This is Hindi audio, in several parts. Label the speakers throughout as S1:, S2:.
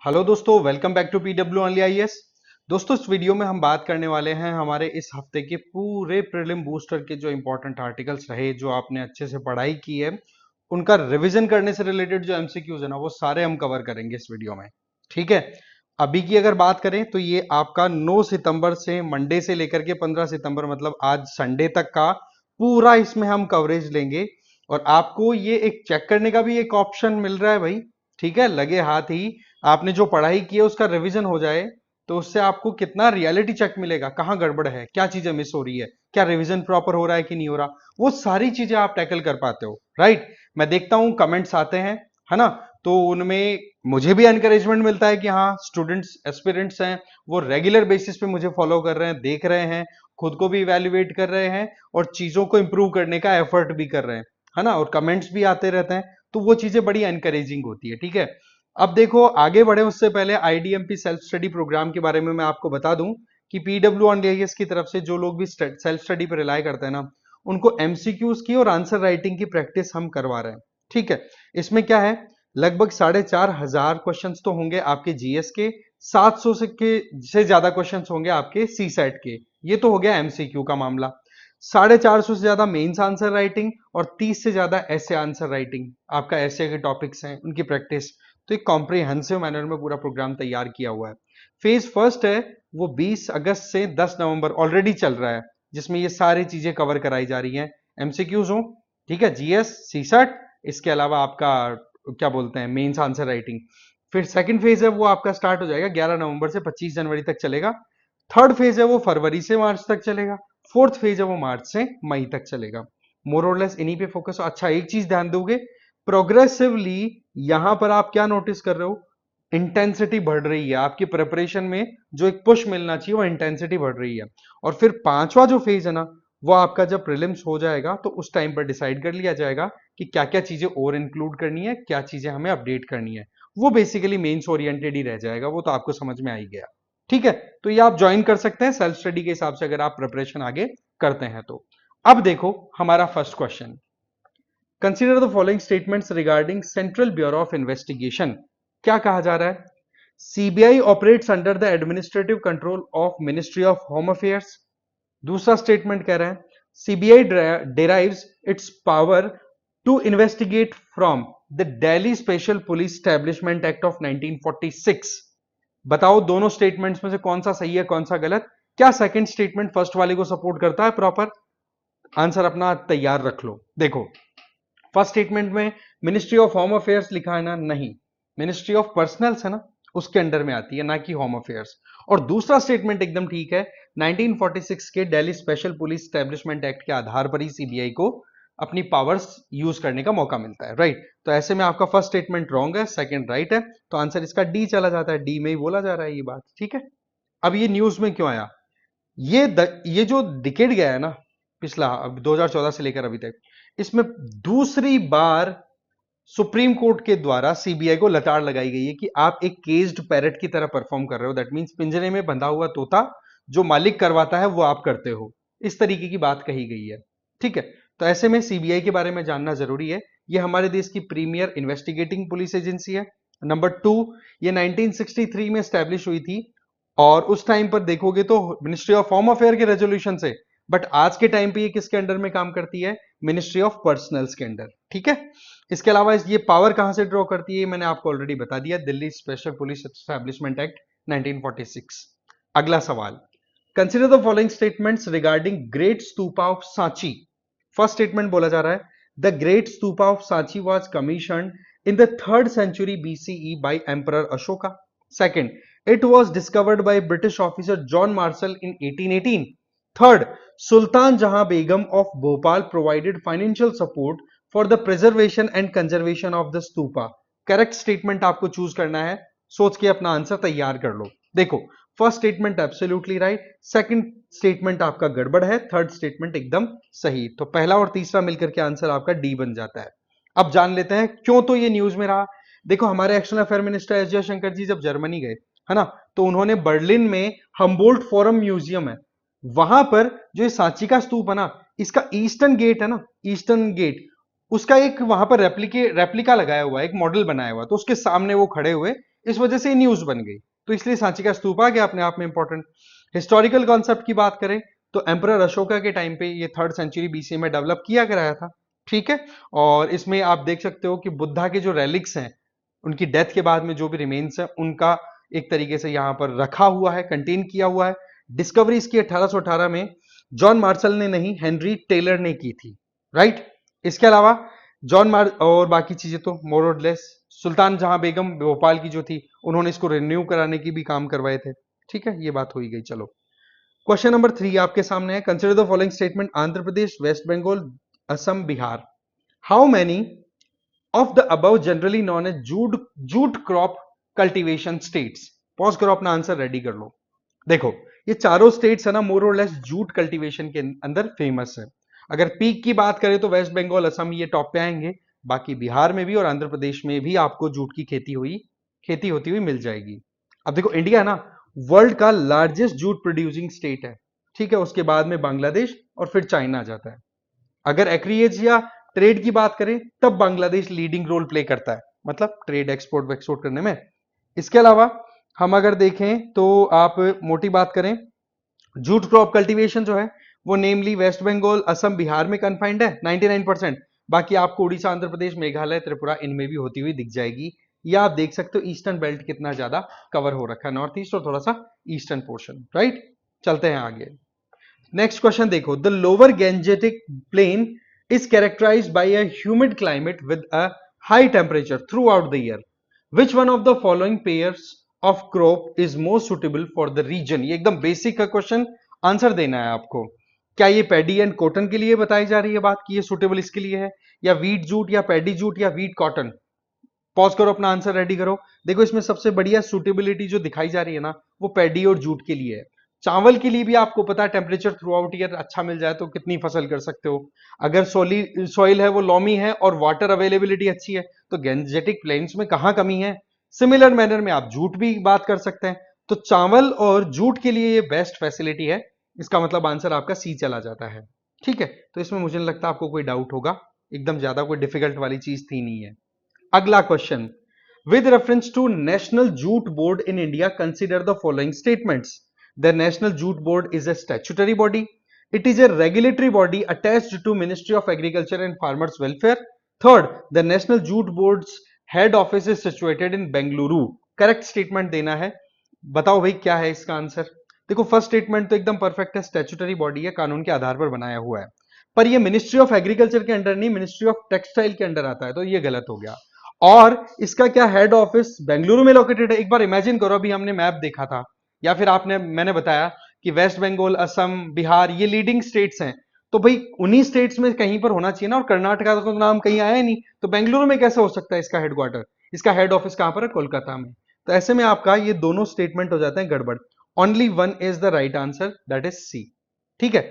S1: हेलो दोस्तों, welcome back to PW only IAS. दोस्तों, इस वीडियो में हम बात करने वाले हैं हमारे इस हफ्ते के पूरे प्रीलिम बूस्टर के जो इंपॉर्टेंट आर्टिकल्स रहे, जो आपने अच्छे से पढ़ाई की है, उनका रिवीजन करने से रिलेटेड जो एमसीक्यूज है ना, वो सारे हम कवर करेंगे इस वीडियो में। ठीक है। अभी की अगर बात करें तो ये आपका 9 सितंबर से मंडे से लेकर के 15 सितंबर मतलब आज संडे तक का पूरा इसमें हम कवरेज लेंगे। और आपको ये एक चेक करने का भी एक ऑप्शन मिल रहा है भाई। ठीक है, लगे हाथ ही आपने जो पढ़ाई की है उसका रिवीजन हो जाए, तो उससे आपको कितना रियलिटी चेक मिलेगा, कहां गड़बड़ है, क्या चीजें मिस हो रही है, क्या रिवीजन प्रॉपर हो रहा है कि नहीं हो रहा, वो सारी चीजें आप टैकल कर पाते हो। राइट। मैं देखता हूं कमेंट्स आते हैं, है ना, तो उनमें मुझे भी एनकरेजमेंट मिलता है कि हाँ, स्टूडेंट्स एस्पिरेंट्स हैं, वो रेगुलर बेसिस पे मुझे फॉलो कर रहे हैं, देख रहे हैं, खुद को भी इवेल्युएट कर रहे हैं और चीजों को इंप्रूव करने का एफर्ट भी कर रहे हैं, है ना, और कमेंट्स भी आते रहते हैं, तो वो चीजें बड़ी एनकरेजिंग होती है। ठीक है। अब देखो, आगे बढ़े उससे पहले आईडीएमपी सेल्फ स्टडी प्रोग्राम के बारे में मैं आपको बता दूं कि पीडब्ल्यू ऑन आईएएस की तरफ से जो लोग भी सेल्फ स्टडी पर रिलाई करते हैं ना, उनको एमसीक्यूज की और आंसर राइटिंग की प्रैक्टिस हम करवा रहे हैं। ठीक है। इसमें क्या है, लगभग 4,500 क्वेश्चन तो होंगे आपके जीएस के, 700 से ज्यादा क्वेश्चन होंगे आपके सी सेट के। ये तो हो गया एमसीक्यू का मामला। 450 से ज्यादा मेंस आंसर राइटिंग और 30 से ज्यादा ऐसे आंसर राइटिंग, आपका ऐसे के टॉपिक्स हैं उनकी प्रैक्टिस। तो एक कॉम्प्रिहेंसिव मैनर में पूरा प्रोग्राम तैयार किया हुआ है। फेज फर्स्ट है वो 20 अगस्त से 10 नवंबर ऑलरेडी चल रहा है, जिसमें ये सारी चीजें कवर कराई जा रही हैं। एमसीक्यूज हो, ठीक है, जीएस, सीसैट, इसके अलावा आपका क्या बोलते हैं, मेंस आंसर राइटिंग। फिर सेकंड फेज है वो आपका स्टार्ट हो जाएगा 11 नवंबर से 25 जनवरी तक चलेगा। थर्ड फेज है वो फरवरी से मार्च तक चलेगा। फोर्थ फेज है वो मार्च से मई तक चलेगा। मोर और लेस इन्हीं पे फोकस। अच्छा, एक चीज ध्यान दोगे, प्रोग्रेसिवली यहां पर आप क्या नोटिस कर रहे हो, इंटेंसिटी बढ़ रही है आपकी प्रिपरेशन में, जो एक पुश मिलना चाहिए वो इंटेंसिटी बढ़ रही है। और फिर पांचवा जो फेज है ना, वो आपका जब प्रीलिम्स हो जाएगा तो उस टाइम पर डिसाइड कर लिया जाएगा कि क्या क्या चीजें और इंक्लूड करनी है, क्या चीजें हमें अपडेट करनी है। वो बेसिकली मेंस ओरिएंटेड ही रह जाएगा, वो तो आपको समझ में आ ही गया। ठीक है। तो ये आप ज्वाइन कर सकते हैं सेल्फ स्टडी के हिसाब से, अगर आप प्रिपरेशन आगे करते हैं तो। अब देखो हमारा first question, consider the following statements regarding Central Bureau of Investigation. क्या कहा जा रहा है, CBI operates under the administrative control of Ministry of Home Affairs. दूसरा स्टेटमेंट कह रहा है CBI derives its power to investigate from the Delhi Special Police Establishment Act of 1946। बताओ दोनों स्टेटमेंट्स में से कौन सा सही है, कौन सा गलत। क्या सेकंड स्टेटमेंट फर्स्ट वाले को सपोर्ट करता है प्रॉपर? आंसर अपना तैयार रख लो। देखो, फर्स्ट स्टेटमेंट में मिनिस्ट्री ऑफ होम अफेयर्स लिखा है ना, नहीं, मिनिस्ट्री ऑफ पर्सनल्स है ना, उसके अंडर में आती है, ना कि होम अफेयर्स। और दूसरा स्टेटमेंट एकदम ठीक है, 1946 के Delhi Special Police Establishment act के आधार पर ही सीबीआई को अपनी पावर्स यूज करने का मौका मिलता है। राइट। तो ऐसे में आपका फर्स्ट स्टेटमेंट रॉन्ग है, सेकंड राइट है, तो आंसर इसका डी चला जाता है। डी में ही बोला जा रहा है ये बात। ठीक है। अब ये न्यूज में क्यों आया, ये जो डिकेड गया है ना, पिछला अब 2014 से लेकर अभी तक, इसमें दूसरी बार सुप्रीम कोर्ट के द्वारा सीबीआई को लताड़ लगाई गई है कि आप एक केज्ड पैरट की तरह परफॉर्म कर रहे हो। दैट मींस पिंजरे में बंधा हुआ तोता, जो मालिक करवाता है वो आप करते हो, इस तरीके की बात कही गई है। ठीक है। तो ऐसे में सीबीआई के बारे में जानना जरूरी है। ये हमारे देश की प्रीमियर इन्वेस्टिगेटिंग पुलिस एजेंसी है। नंबर टू, ये 1963 में स्टैब्लिश हुई थी, और उस टाइम पर देखोगे तो मिनिस्ट्री ऑफ होम अफेयर के रेजोल्यूशन से, बट आज के टाइम पे ये किसके अंडर में काम करती है, मिनिस्ट्री ऑफ पर्सनल्स के अंडर। ठीक है। इसके अलावा ये पावर कहां से ड्रॉ करती है, मैंने आपको ऑलरेडी बता दिया, Delhi Special police establishment act 1946। अगला सवाल, consider the following statements regarding great stupa of Sanchi. First statement बोला जा रहा है, the great stupa of Sanchi was commissioned in the 3rd century BCE by Emperor Ashoka. Second, it was discovered by British officer John Marshall in 1818. Third, Sultan Jahan Begum of Bhopal provided financial support for the preservation and conservation of the stupa. Correct statement आपको चूज करना है, सोच के अपना आंसर तैयार कर लो। देखो, first statement absolutely right, second statement आपका गड़बड़ है, थर्ड स्टेटमेंट एकदम सही। तो पहला और तीसरा मिलकर के आंसर आपका डी बन जाता है। अब जान लेते हैं क्यों तो ये न्यूज में रहा। देखो, हमारे external affair minister S Jaishankar ji जब जर्मनी गए, है ना, तो उन्होंने बर्लिन में हम्बोल्ट फोरम म्यूजियम है, वहां पर जो ये सांची का स्तूप है ना, इसका ईस्टर्न गेट है ना, ईस्टर्न गेट, उसका एक वहां पर रेप्लिका लगाया हुआ है, एक मॉडल बनाया हुआ है, तो उसके सामने वो खड़े हुए इस वजह से न्यूज बन गई। तो इसलिए सांची का स्तूप आ गया अपने आप में इंपॉर्टेंट। हिस्टोरिकल कॉन्सेप्ट की बात करें तो एम्परर अशोका के टाइम पे ये 3rd सेंचुरी बीसी में डेवलप किया गया था। ठीक है, और इसमें आप देख सकते हो कि बुद्धा के जो रेलिक्स हैं, उनकी डेथ के बाद में जो भी रिमेन्स है उनका एक तरीके से यहां पर रखा हुआ है, कंटेन किया हुआ है। डिस्कवरी इसकी 1818 में जॉन मार्शल ने नहीं, हेनरी टेलर ने की थी, राइट। इसके अलावा और बाकी चीजें तो मोर और लेस सुल्तान जहां बेगम भोपाल की जो थी, उन्होंने इसको रिन्यू कराने की भी काम करवाए थे। ठीक है, ये बात हो ही गई। चलो क्वेश्चन नंबर 3 आपके सामने है। Consider the following statement, Andhra Pradesh, West Bengal, Assam, Bihar. How many of the above generally known as jute crop cultivation states. Pause करो, अपना आंसर रेडी कर लो। देखो ये चारों स्टेट्स है ना, मोर और लेस जूट कल्टीवेशन के अंदर फेमस है। अगर पीक की बात करें तो वेस्ट बंगाल, असम ये टॉप पे आएंगे। बाकी बिहार में भी और आंध्र प्रदेश में भी आपको जूट की खेती होती हुई मिल जाएगी। अब देखो इंडिया है ना, वर्ल्ड का लार्जेस्ट जूट प्रोड्यूसिंग स्टेट है। ठीक है, उसके बाद में बांग्लादेश और फिर चाइना आ जाता है। अगर एक्रिएज या ट्रेड की बात करें तब बांग्लादेश लीडिंग रोल प्ले करता है, मतलब ट्रेड एक्सपोर्ट एक्सपोर्ट करने में। इसके अलावा हम अगर देखें तो आप मोटी बात करें, जूट क्रॉप कल्टीवेशन जो है वो नेमली वेस्ट बंगाल, असम, बिहार में कन्फाइंड है 99%। बाकी आपको उड़ीसा, आंध्र प्रदेश, मेघालय, त्रिपुरा इनमें भी होती हुई दिख जाएगी। या आप देख सकते हो ईस्टर्न बेल्ट कितना ज्यादा कवर हो रखा है, नॉर्थ ईस्ट और थोड़ा सा ईस्टर्न पोर्शन, राइट। चलते हैं आगे। नेक्स्ट क्वेश्चन देखो, the lower Gangetic plain is characterised by a humid climate with a high temperature throughout the year. Which one of the following pairs of crop is most suitable for the region. ये एकदम बेसिक का क्वेश्चन, आंसर देना है आपको। क्या ये पैडी एंड कॉटन के लिए बताई जा रही है बात कि ये सुटेबल इसके लिए है, या वीट जूट, या पैडी जूट, या वीट कॉटन। पॉज करो, अपना आंसर रेडी करो। देखो इसमें सबसे बढ़िया सुटेबिलिटी जो दिखाई जा रही है ना, वो पैडी और जूट के लिए है। चावल के लिए भी आपको पता है टेम्परेचर थ्रू आउट ईयर अच्छा मिल जाए तो कितनी फसल कर सकते हो। अगर सॉइल है वो लॉमी है और वाटर अवेलेबिलिटी अच्छी है तो गैंजेटिक प्लेन्स में कहां कमी है। सिमिलर मैनर में आप जूट भी बात कर सकते हैं। तो चावल और जूट के लिए ये बेस्ट फैसिलिटी है। इसका मतलब आंसर आपका सी चला जाता है। ठीक है, तो इसमें मुझे नहीं लगता आपको कोई डाउट होगा, एकदम ज्यादा कोई डिफिकल्ट वाली चीज थी नहीं है। अगला question, with reference to National Jute Board in India, consider the following statements. The National Jute Board is a statutory body. It is a regulatory body attached to Ministry of Agriculture and Farmers Welfare. Third, the National Jute Board's head office is situated in Bengaluru. Correct statement देना है। बताओ भाई क्या है इसका आंसर। देखो फर्स्ट स्टेटमेंट तो एकदम परफेक्ट है, स्टैट्यूटरी बॉडी है, कानून के आधार पर बनाया हुआ है। पर ये मिनिस्ट्री ऑफ एग्रीकल्चर के अंडर नहीं, मिनिस्ट्री ऑफ टेक्सटाइल के अंडर आता है, तो ये गलत हो गया। और इसका क्या हेड ऑफिस बेंगलुरु में लोकेटेड है। एक बार इमेजिन करो, अभी हमने मैप देखा था या फिर मैंने बताया कि वेस्ट बंगाल, असम, बिहार ये लीडिंग स्टेट्स हैं, तो भाई उन्हीं स्टेट्स में कहीं पर होना चाहिए ना। और कर्नाटका का तो नाम कहीं आया नहीं, तो बेंगलुरु में कैसे हो सकता है इसका हेडक्वार्टर। इसका हेड ऑफिस कहां पर है, कोलकाता में। तो ऐसे में आपका ये दोनों स्टेटमेंट हो जाते हैं गड़बड़। Only one is the right answer, that is C. ठीक है,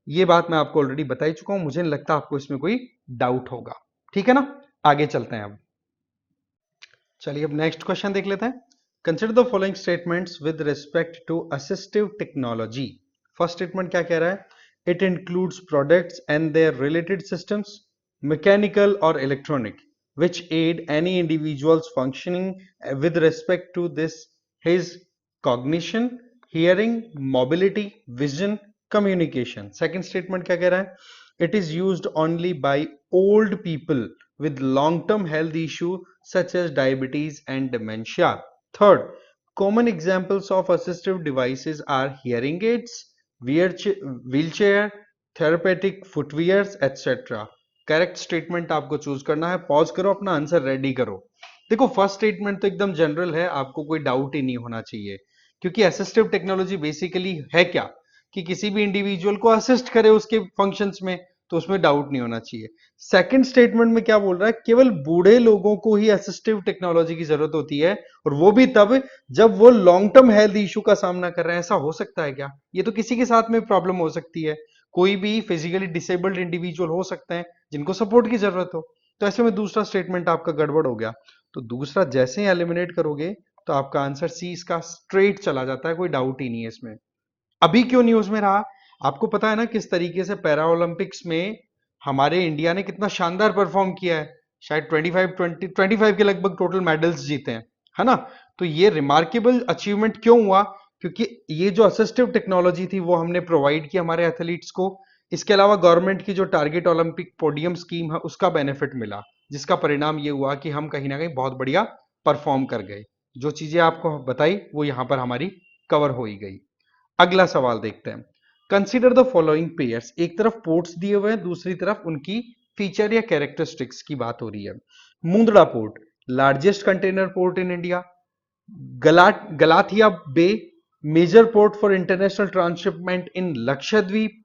S1: ये बात मैं आपको ऑलरेडी बता ही चुका हूं, मुझे नहीं लगता आपको इसमें कोई डाउट होगा। ठीक है ना, आगे चलते हैं अब। चलिए अब नेक्स्ट क्वेश्चन देख लेते हैं। Consider the following statements with respect to assistive technology. First statement क्या कह रहा है, it includes products and their related systems, mechanical और electronic, which aid any individual's functioning with respect to his cognition, hearing, mobility, vision, communication. Second statement क्या कह रहा है, it is used only by old people with long-term health issue such as diabetes and dementia. Third, common examples of assistive devices are hearing aids, wheelchair, therapeutic footwears, etc. Correct statement आपको चूज करना है। पॉज करो, अपना आंसर रेडी करो। देखो फर्स्ट स्टेटमेंट तो एकदम जनरल है, आपको कोई डाउट ही नहीं होना चाहिए, क्योंकि असिस्टिव टेक्नोलॉजी बेसिकली है क्या, कि किसी भी इंडिविजुअल को असिस्ट करे उसके फंक्शंस में, तो उसमें डाउट नहीं होना चाहिए। सेकंड स्टेटमेंट में क्या बोल रहा है, केवल बूढ़े लोगों को ही असिस्टिव टेक्नोलॉजी की जरूरत होती है, और वो भी तब जब वो लॉन्ग टर्म हेल्थ इश्यू का सामना कर रहे हैं। ऐसा हो सकता है क्या, ये तो किसी के साथ में प्रॉब्लम हो सकती है, कोई भी फिजिकली डिसेबल्ड इंडिविजुअल हो सकते हैं जिनको सपोर्ट की जरूरत हो। तो ऐसे में दूसरा स्टेटमेंट आपका गड़बड़ हो गया। तो दूसरा जैसे ही एलिमिनेट करोगे तो आपका आंसर सी इसका स्ट्रेट चला जाता है, कोई डाउट ही नहीं है इसमें। अभी क्यों न्यूज में रहा, आपको पता है ना किस तरीके से पैरा ओलंपिक्स में हमारे इंडिया ने कितना शानदार परफॉर्म किया है। शायद 25 के लगभग टोटल मेडल्स जीते हैं, है ना। तो ये रिमार्केबल अचीवमेंट क्यों हुआ? क्योंकि ये जो असिस्टिव टेक्नोलॉजी थी वो हमने प्रोवाइड की हमारे एथलीट्स को। इसके अलावा गवर्नमेंट की जो टारगेट ओलंपिक पोडियम स्कीम है उसका बेनिफिट मिला, जिसका परिणाम ये हुआ कि हम कहीं ना कहीं बहुत बढ़िया परफॉर्म कर गए। जो चीजें आपको बताई वो यहां पर हमारी कवर हो ही गई। अगला सवाल देखते हैं। Consider the following pairs. एक तरफ पोर्ट्स दिए हुए हैं, दूसरी तरफ उनकी फीचर या कैरेक्टरिस्टिक्स की बात हो रही है। Mundra port, largest container port in India. Galathea bay, major port for international transshipment in Lakshadweep.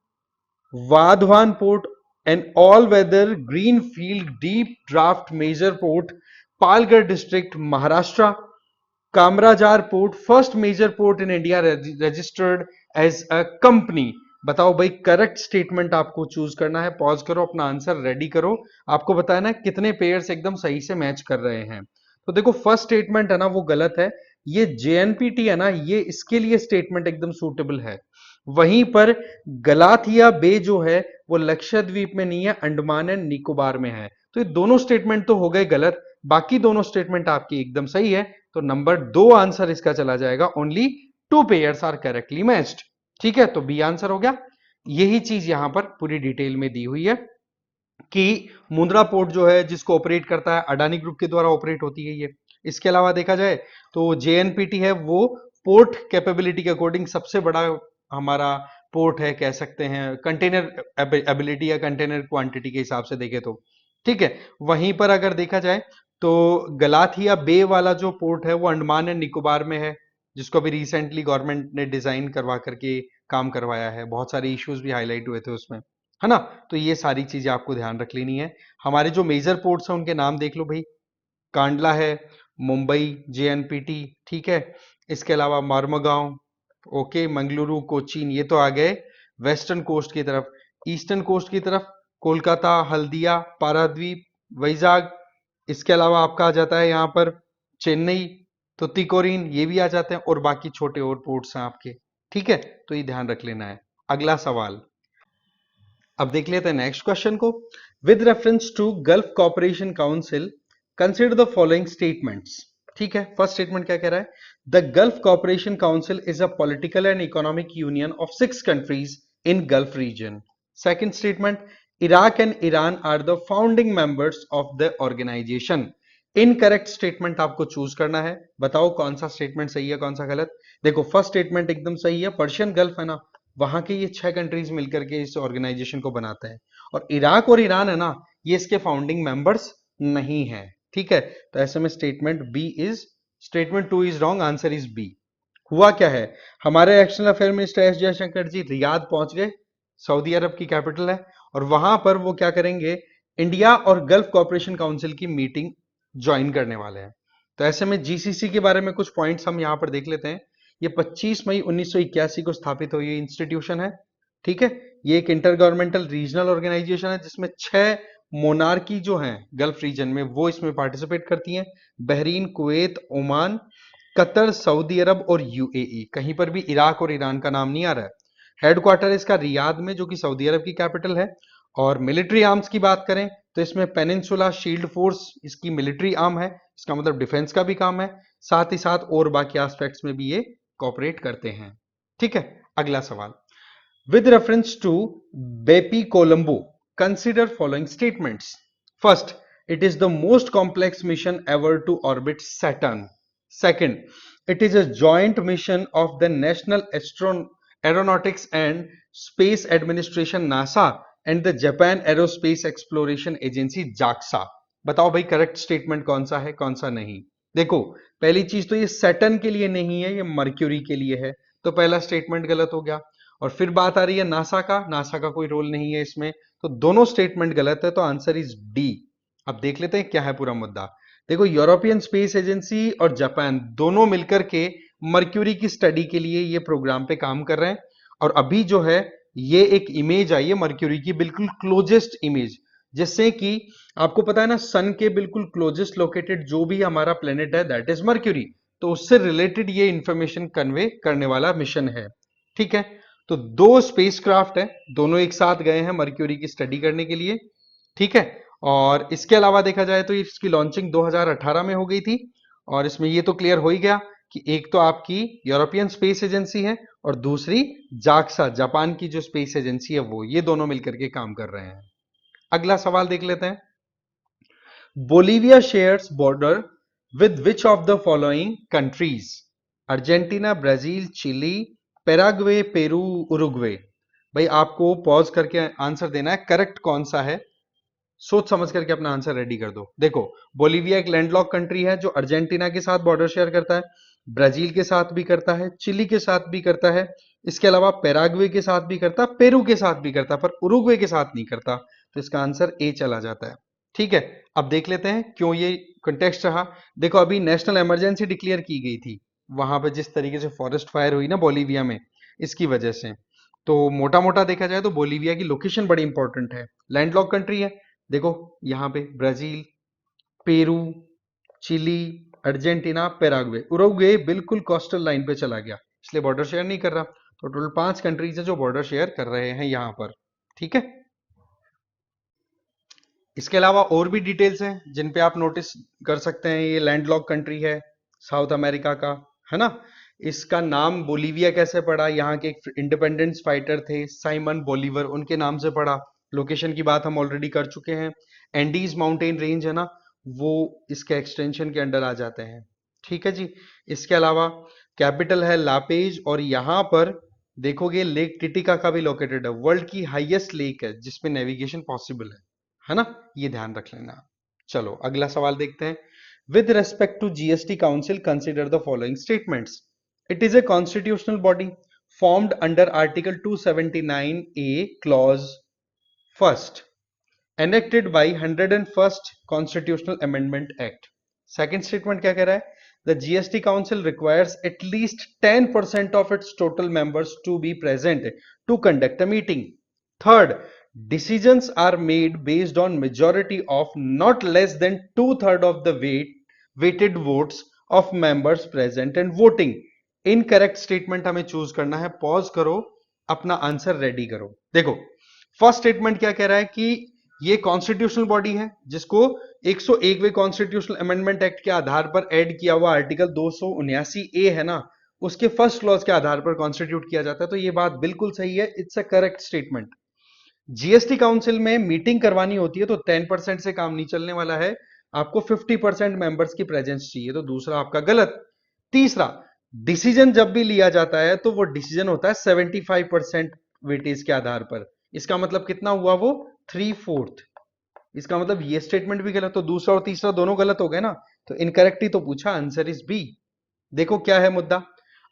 S1: Vadhavan port, an all weather green field deep draft major port, Palghar district, Maharashtra. Kamarajar port, first major port in India registered as a company. बताओ भाई, करेक्ट स्टेटमेंट आपको चूज करना है। पॉज करो, अपना आंसर रेडी करो। आपको बताया ना कितने पेयर्स एकदम सही से मैच कर रहे हैं। तो देखो, फर्स्ट स्टेटमेंट है ना वो गलत है। ये जेएनपीटी है ना, ये इसके लिए स्टेटमेंट एकदम सूटेबल है। वहीं पर गलाथिया बे जो है वो लक्षद्वीप में नहीं है, अंडमान एंड निकोबार में है। तो ये दोनों स्टेटमेंट तो हो गए गलत, बाकी दोनों स्टेटमेंट आपकी एकदम सही है। तो नंबर 2 आंसर इसका चला जाएगा। Only 2 pairs are correctly matched. ठीक है, तो बी आंसर हो गया। यही चीज यहां पर पूरी डिटेल में दी हुई है कि मुंद्रा पोर्ट जो है जिसको ऑपरेट करता है अडानी ग्रुप के द्वारा ऑपरेट होती है ये। इसके अलावा देखा जाए तो जेएनपीटी है वो पोर्ट कैपेबिलिटी के अकॉर्डिंग सबसे बड़ा हमारा पोर्ट है, कह सकते हैं कंटेनर एबिलिटी या कंटेनर क्वांटिटी के हिसाब से देखे तो। ठीक है, वहीं पर अगर देखा जाए तो गलाथिया बे वाला जो पोर्ट है वो अंडमान एंड निकोबार में है, जिसको अभी रिसेंटली गवर्नमेंट ने डिजाइन करवा करके काम करवाया है। बहुत सारे इश्यूज भी हाईलाइट हुए थे उसमें, है ना। तो ये सारी चीजें आपको ध्यान रख लेनी है। हमारे जो मेजर पोर्ट्स हैं उनके नाम देख लो भाई। कांडला है, मुंबई जेएनपीटी, ठीक है। इसके अलावा मार्मगांव, ओके, मंगलुरु, कोचीन, ये तो आ गए वेस्टर्न कोस्ट की तरफ। ईस्टर्न कोस्ट की तरफ कोलकाता, हल्दिया, पारादीप, वैजाग। इसके अलावा आपका आ जाता है यहाँ पर चेन्नई, तुतीकोरिन, ये भी आ जाते हैं, और बाकी छोटे और पोर्ट्स हैं आपके। ठीक है, तो ये ध्यान रख लेना है। अगला सवाल अब देख लेते हैं नेक्स्ट क्वेश्चन को। With reference to Gulf Cooperation Council consider the following statements. ठीक है, फर्स्ट स्टेटमेंट क्या कह रहा है? The Gulf Cooperation Council is a political and economic union of 6 countries in Gulf region. Second statement, Iraq and Iran are the founding members of the organisation. Incorrect statement आपको चूज करना है। बताओ कौन सा स्टेटमेंट सही है, कौन सा गलत। देखो, फर्स्ट स्टेटमेंट एकदम सही है। पर्शियन गल्फ है ना, वहां के ये 6 कंट्रीज मिलकर के इस ऑर्गेनाइजेशन को बनाते हैं। और इराक और ईरान है ना, ये इसके फाउंडिंग मेंबर्स नहीं है। ठीक है, तो ऐसे में statement 2 is wrong, answer is B. हुआ क्या है, हमारे external affair minister S Jaishankar ji Riyadh पहुंच गए, सऊदी अरब की कैपिटल है। और वहां पर वो क्या करेंगे, इंडिया और गल्फ कॉपरेशन काउंसिल की मीटिंग ज्वाइन करने वाले हैं। तो ऐसे में जीसीसी के बारे में कुछ पॉइंट्स हम यहां पर देख लेते हैं। ये 25 मई 1981 को स्थापित हुई इंस्टीट्यूशन है। ठीक है, ये एक इंटर गवर्नमेंटल रीजनल ऑर्गेनाइजेशन है जिसमें 6 मोनार्की जो हैं गल्फ रीजन में वो इसमें पार्टिसिपेट करती हैं। Bahrain, Kuwait, Oman, Qatar, Saudi Arabia और यूएई। कहीं पर भी इराक और ईरान का नाम नहीं आ रहा है। हेडक्वार्टर इसका रियाद में, जो कि सऊदी अरब की कैपिटल है। और मिलिट्री आर्म्स की बात करें तो इसमें पेनिनसुला शील्ड फोर्स इसकी मिलिट्री आर्म है, इसका मतलब डिफेंस का भी काम है। साथ ही साथ और बाकी एस्पेक्ट्स में भी ये कॉपरेट करते हैं। ठीक है, अगला सवाल। With reference to BepiColombo consider following statements. First, it is the most complex mission ever to orbit Saturn. Second, it is a joint mission of the National Aeronautics and Space Administration NASA and the Japan Aerospace Exploration Agency JAXA. बताओ भाई, करेक्ट स्टेटमेंट कौन सा है, कौन सा नहीं। देखो, पहली चीज तो ये सैटर्न के लिए नहीं है, ये मर्क्यूरी के लिए है। तो पहला स्टेटमेंट गलत हो गया। और फिर बात आ रही है नासा का, नासा का कोई रोल नहीं है इसमें। तो दोनों स्टेटमेंट गलत है, तो आंसर इज डी। अब देख लेते हैं क्या है पूरा मुद्दा। देखो, यूरोपियन स्पेस एजेंसी और जापान दोनों मिलकर के मर्क्यूरी की स्टडी के लिए ये प्रोग्राम पे काम कर रहे हैं। और अभी जो है ये एक इमेज आई है मर्क्यूरी की, बिल्कुल क्लोजेस्ट इमेज, जिससे कि आपको पता है ना सन के बिल्कुल क्लोजेस्ट लोकेटेड जो भी हमारा प्लेनेट है दैट इज मर्क्यूरी। तो उससे रिलेटेड ये इंफॉर्मेशन कन्वे करने वाला मिशन है। ठीक है, तो 2 स्पेसक्राफ्ट है, दोनों एक साथ गए हैं मर्क्यूरी की स्टडी करने के लिए। ठीक है, और इसके अलावा देखा जाए तो इसकी लॉन्चिंग 2018 में हो गई थी। और इसमें ये तो क्लियर हो ही गया कि एक तो आपकी यूरोपियन स्पेस एजेंसी है और दूसरी जाक्सा, जापान की जो स्पेस एजेंसी है वो, ये दोनों मिलकर के काम कर रहे हैं। अगला सवाल देख लेते हैं। Bolivia shares border with which of the following countries? Argentina, Brazil, Chile, Paraguay, Peru, Uruguay. भाई आपको पॉज करके आंसर देना है, करेक्ट कौन सा है, सोच समझ करके अपना आंसर रेडी कर दो। देखो, बोलीविया एक लैंडलॉक कंट्री है जो अर्जेंटीना के साथ बॉर्डर शेयर करता है, ब्राजील के साथ भी करता है, चिली के साथ भी करता है, इसके अलावा पेराग्वे के साथ भी करता है, पेरू के साथ भी करता है, पर उरुग्वे के साथ नहीं करता। तो इसका आंसर ए चला जाता है। ठीक है, अब देख लेते हैं क्यों ये कंटेक्स्ट रहा। देखो, अभी नेशनल इमरजेंसी डिक्लेयर की गई थी वहां पे, जिस तरीके से फॉरेस्ट फायर हुई ना बोलीविया में, इसकी वजह से। तो मोटा मोटा देखा जाए तो बोलीविया की लोकेशन बड़ी इंपॉर्टेंट है, लैंडलॉक कंट्री है। देखो यहाँ पे Brazil, Peru, Chile, Argentina, Paraguay, Uruguay बिल्कुल कोस्टल लाइन पे चला गया, इसलिए बॉर्डर शेयर नहीं कर रहा। तो टोटल 5 कंट्रीज है जो बॉर्डर शेयर कर रहे हैं यहां पर। ठीक है, इसके अलावा और भी डिटेल्स हैं जिन पे आप नोटिस कर सकते हैं। ये लैंडलॉक कंट्री है साउथ अमेरिका का, है ना। इसका नाम बोलीविया कैसे पड़ा? यहाँ के एक इंडिपेंडेंस फाइटर थे साइमन बोलीवर, उनके नाम से पड़ा। लोकेशन की बात हम ऑलरेडी कर चुके हैं, एंडीज माउंटेन रेंज है ना, वो इसके एक्सटेंशन के अंडर आ जाते हैं। ठीक है जी। इसके अलावा कैपिटल है लापेज, और यहाँ पर देखोगे लेक टिटिका का भी लोकेटेड है, वर्ल्ड की हाईएस्ट लेक है जिसमें नेविगेशन पॉसिबल है ना, ये ध्यान रख लेना। चलो अगला सवाल देखते हैं। With respect to GST council consider the following statements. It is a constitutional body formed under Article 279A clause first, enacted by 101st Constitutional Amendment Act. Second statement क्या कह रहा है? The GST Council requires at least 10% of its total members to be present to conduct a meeting. Third, decisions are made based on majority of not less than 2/3 of the weighted votes of members present and voting. Incorrect statement हमें चूज करना है। पॉज करो, अपना आंसर रेडी करो। देखो, फर्स्ट स्टेटमेंट क्या कह रहा है कि ये कॉन्स्टिट्यूशनल बॉडी है जिसको 101वें कॉन्स्टिट्यूशनल अमेंडमेंट एक्ट के आधार पर ऐड किया हुआ आर्टिकल 279A है ना, उसके फर्स्ट क्लॉज के आधार पर कॉन्स्टिट्यूट किया जाता है। तो ये बात बिल्कुल सही है, it's a correct statement. GST council में मीटिंग करवानी होती है तो 10% से काम नहीं चलने वाला है, आपको 50% मेंबर्स की प्रेजेंस चाहिए। तो दूसरा आपका गलत। तीसरा, डिसीजन जब भी लिया जाता है तो वो डिसीजन होता है 75% वेटेज के आधार पर। इसका मतलब कितना हुआ वो? 3/4। इसका मतलब ये स्टेटमेंट भी गलत, तो दूसरा और तीसरा दोनों गलत हो गए ना, तो इनकरेक्ट ही तो पूछा, आंसर इज बी। देखो क्या है मुद्दा,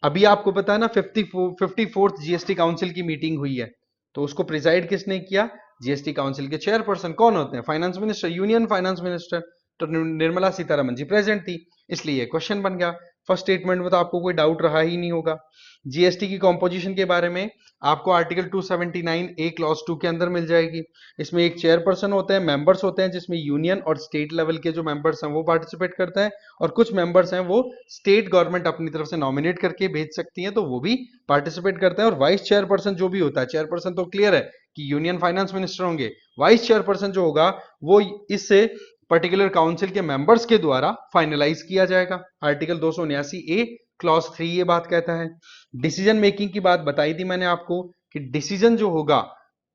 S1: अभी आपको पता है ना 54th जीएसटी काउंसिल की मीटिंग हुई है, तो उसको प्रिजाइड किसने किया? जीएसटी काउंसिल के चेयरपर्सन कौन होते हैं? Finance minister, union finance minister. तो निर्मला सीतारमन जी प्रेजेंट थी, इसलिए क्वेश्चन बन गया। फर्स्ट स्टेटमेंट में तो आपको कोई डाउट रहा ही नहीं होगा। जीएसटी की कॉम्पोजिशन के बारे में आपको आर्टिकल 279A क्लॉज 2 के अंदर मिल जाएगी। इसमें एक चेयरपर्सन होते हैं, मेंबर्स होते हैं जिसमें यूनियन और स्टेट लेवल के जो मेंबर्स हैं वो पार्टिसिपेट करते हैं, और कुछ मेंबर्स हैं वो स्टेट गवर्नमेंट अपनी तरफ से नॉमिनेट करके भेज सकती है तो वो भी पार्टिसिपेट करते हैं। और वाइस चेयरपर्सन जो भी होता है, चेयरपर्सन तो क्लियर है कि यूनियन फाइनेंस मिनिस्टर होंगे, वाइस चेयरपर्सन जो होगा वो इससे पर्टिकुलर काउंसिल के मेंबर्स के द्वारा फाइनलाइज किया जाएगा। आर्टिकल 279A क्लॉज 3 ये बात कहता है। डिसीजन मेकिंग की बात बताई थी मैंने आपको कि डिसीजन जो होगा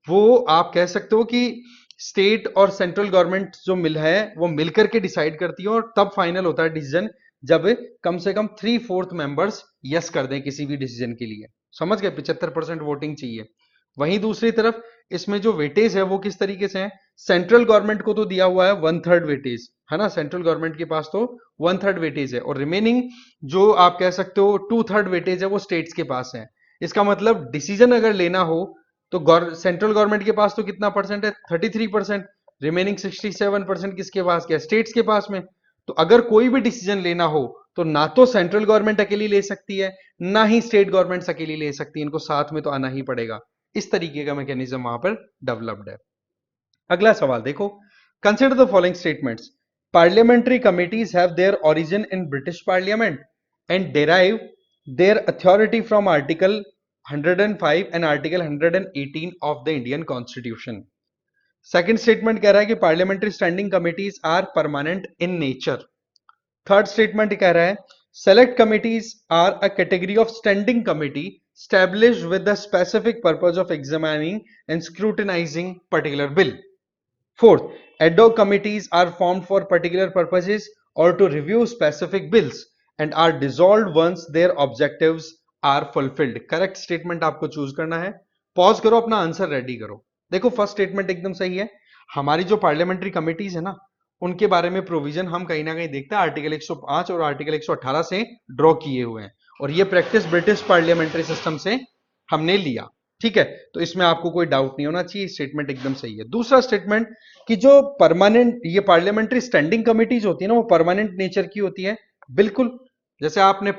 S1: वो आप कह सकते हो कि स्टेट और सेंट्रल गवर्नमेंट जो मिल है वो मिलकर के डिसाइड करती है, और तब फाइनल होता है डिसीजन जब कम से कम 3/4 मेंबर्स यस कर दें किसी भी डिसीजन के लिए। समझ गए? 75% वोटिंग चाहिए। वहीं दूसरी तरफ इसमें जो वेटेज है वो किस तरीके से है? सेंट्रल गवर्नमेंट को तो दिया हुआ है 1/3 वेटेज, है ना, सेंट्रल गवर्नमेंट के पास तो 1/3 वेटेज है, और रिमेनिंग जो आप कह सकते हो 2/3 वेटेज है वो स्टेट्स के पास है। इसका मतलब डिसीजन अगर लेना हो तो सेंट्रल गवर्नमेंट के पास तो कितना परसेंट है? 33%। रिमेनिंग 67% किसके पास? क्या स्टेट्स के पास में। तो अगर कोई भी डिसीजन लेना हो तो ना तो सेंट्रल गवर्नमेंट अकेली ले सकती है, ना ही स्टेट गवर्नमेंट्स अकेली ले सकती है, इनको साथ में तो आना ही पड़ेगा। इस तरीके का मैकेनिज्म वहां पर डेवलप्ड है। अगला सवाल देखो, consider the following statements. Parliamentary committees have their origin in British parliament and derive their authority from article 105 and article 118 of the Indian constitution. Second statement कह रहा है कि parliamentary standing committees are permanent in nature. Third statement कह रहा है select committees are a category of standing committee established with the specific purpose of examining and scrutinizing particular bill. Fourth, ad hoc committees are formed for particular purposes or to review specific bills and are dissolved once their objectives are fulfilled. Correct statement आपको चूज करना है. पॉज करो, अपना आंसर रेडी करो. देखो फर्स्ट स्टेटमेंट एकदम सही है. हमारी जो पार्लियामेंट्री कमिटीज है ना, उनके बारे में प्रोविजन हम कहीं ना कहीं देखते हैं आर्टिकल 105 और आर्टिकल 118 से ड्रॉ किए हुए हैं, और ये प्रैक्टिस ब्रिटिश पार्लियामेंट्री सिस्टम से हमने लिया. ठीक है, तो इसमें आपको कोई डाउट नहीं होना चाहिए, स्टेटमेंट एकदम सही है. दूसरा स्टेटमेंट कि जो परमानेंट ये पार्लियामेंट्री स्टैंडिंग कमिटीज होती है ना, वो परमानेंट नेचर की होती है. बिल्कुल, जैसे आपने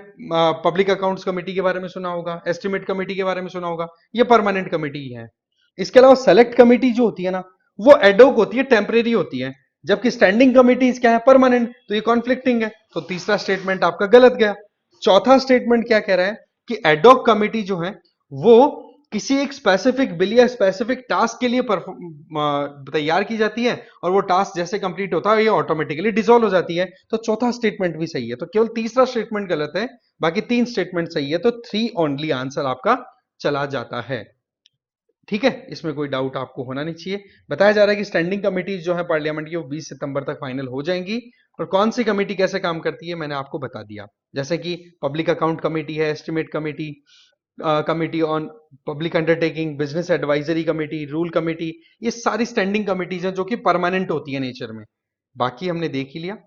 S1: पब्लिक अकाउंट्स कमेटी के बारे में सुना होगा, एस्टिमेट कमेटी के बारे में सुना होगा, ये परमानेंट कमेटी है. इसके अलावा सेलेक्ट कमेटी जो होती है ना, वो एडोक होती है, टेम्परेरी होती है, जबकि स्टैंडिंग कमिटीज क्या है, परमानेंट. तो ये कॉन्फ्लिक्टिंग है, तो तीसरा स्टेटमेंट आपका गलत गया. चौथा स्टेटमेंट क्या कह रहा है कि एडोक कमिटी जो है वो किसी एक स्पेसिफिक बिल या स्पेसिफिक टास्क के लिए तैयार की जाती है, और वो टास्क जैसे कंप्लीट होता है ये ऑटोमेटिकली डिसॉल्व हो जाती है. तो चौथा स्टेटमेंट भी सही है, तो केवल तीसरा स्टेटमेंट गलत है, बाकी तीन स्टेटमेंट सही है. तो 3 ओनली आंसर आपका चला जाता है. ठीक है, इसमें कोई डाउट आपको होना नहीं चाहिए. बताया जा रहा है कि स्टैंडिंग कमिटीज जो है पार्लियामेंट की वो 20 सितंबर तक फाइनल हो जाएंगी, और कौन सी कमेटी कैसे काम करती है मैंने आपको बता दिया. जैसे कि पब्लिक अकाउंट कमेटी है, estimate committee, committee on public undertaking, business advisory committee, rule committee, ये सारी स्टैंडिंग कमेटीज हैं जो कि परमानेंट होती है नेचर में. बाकी हमने देख ही लिया.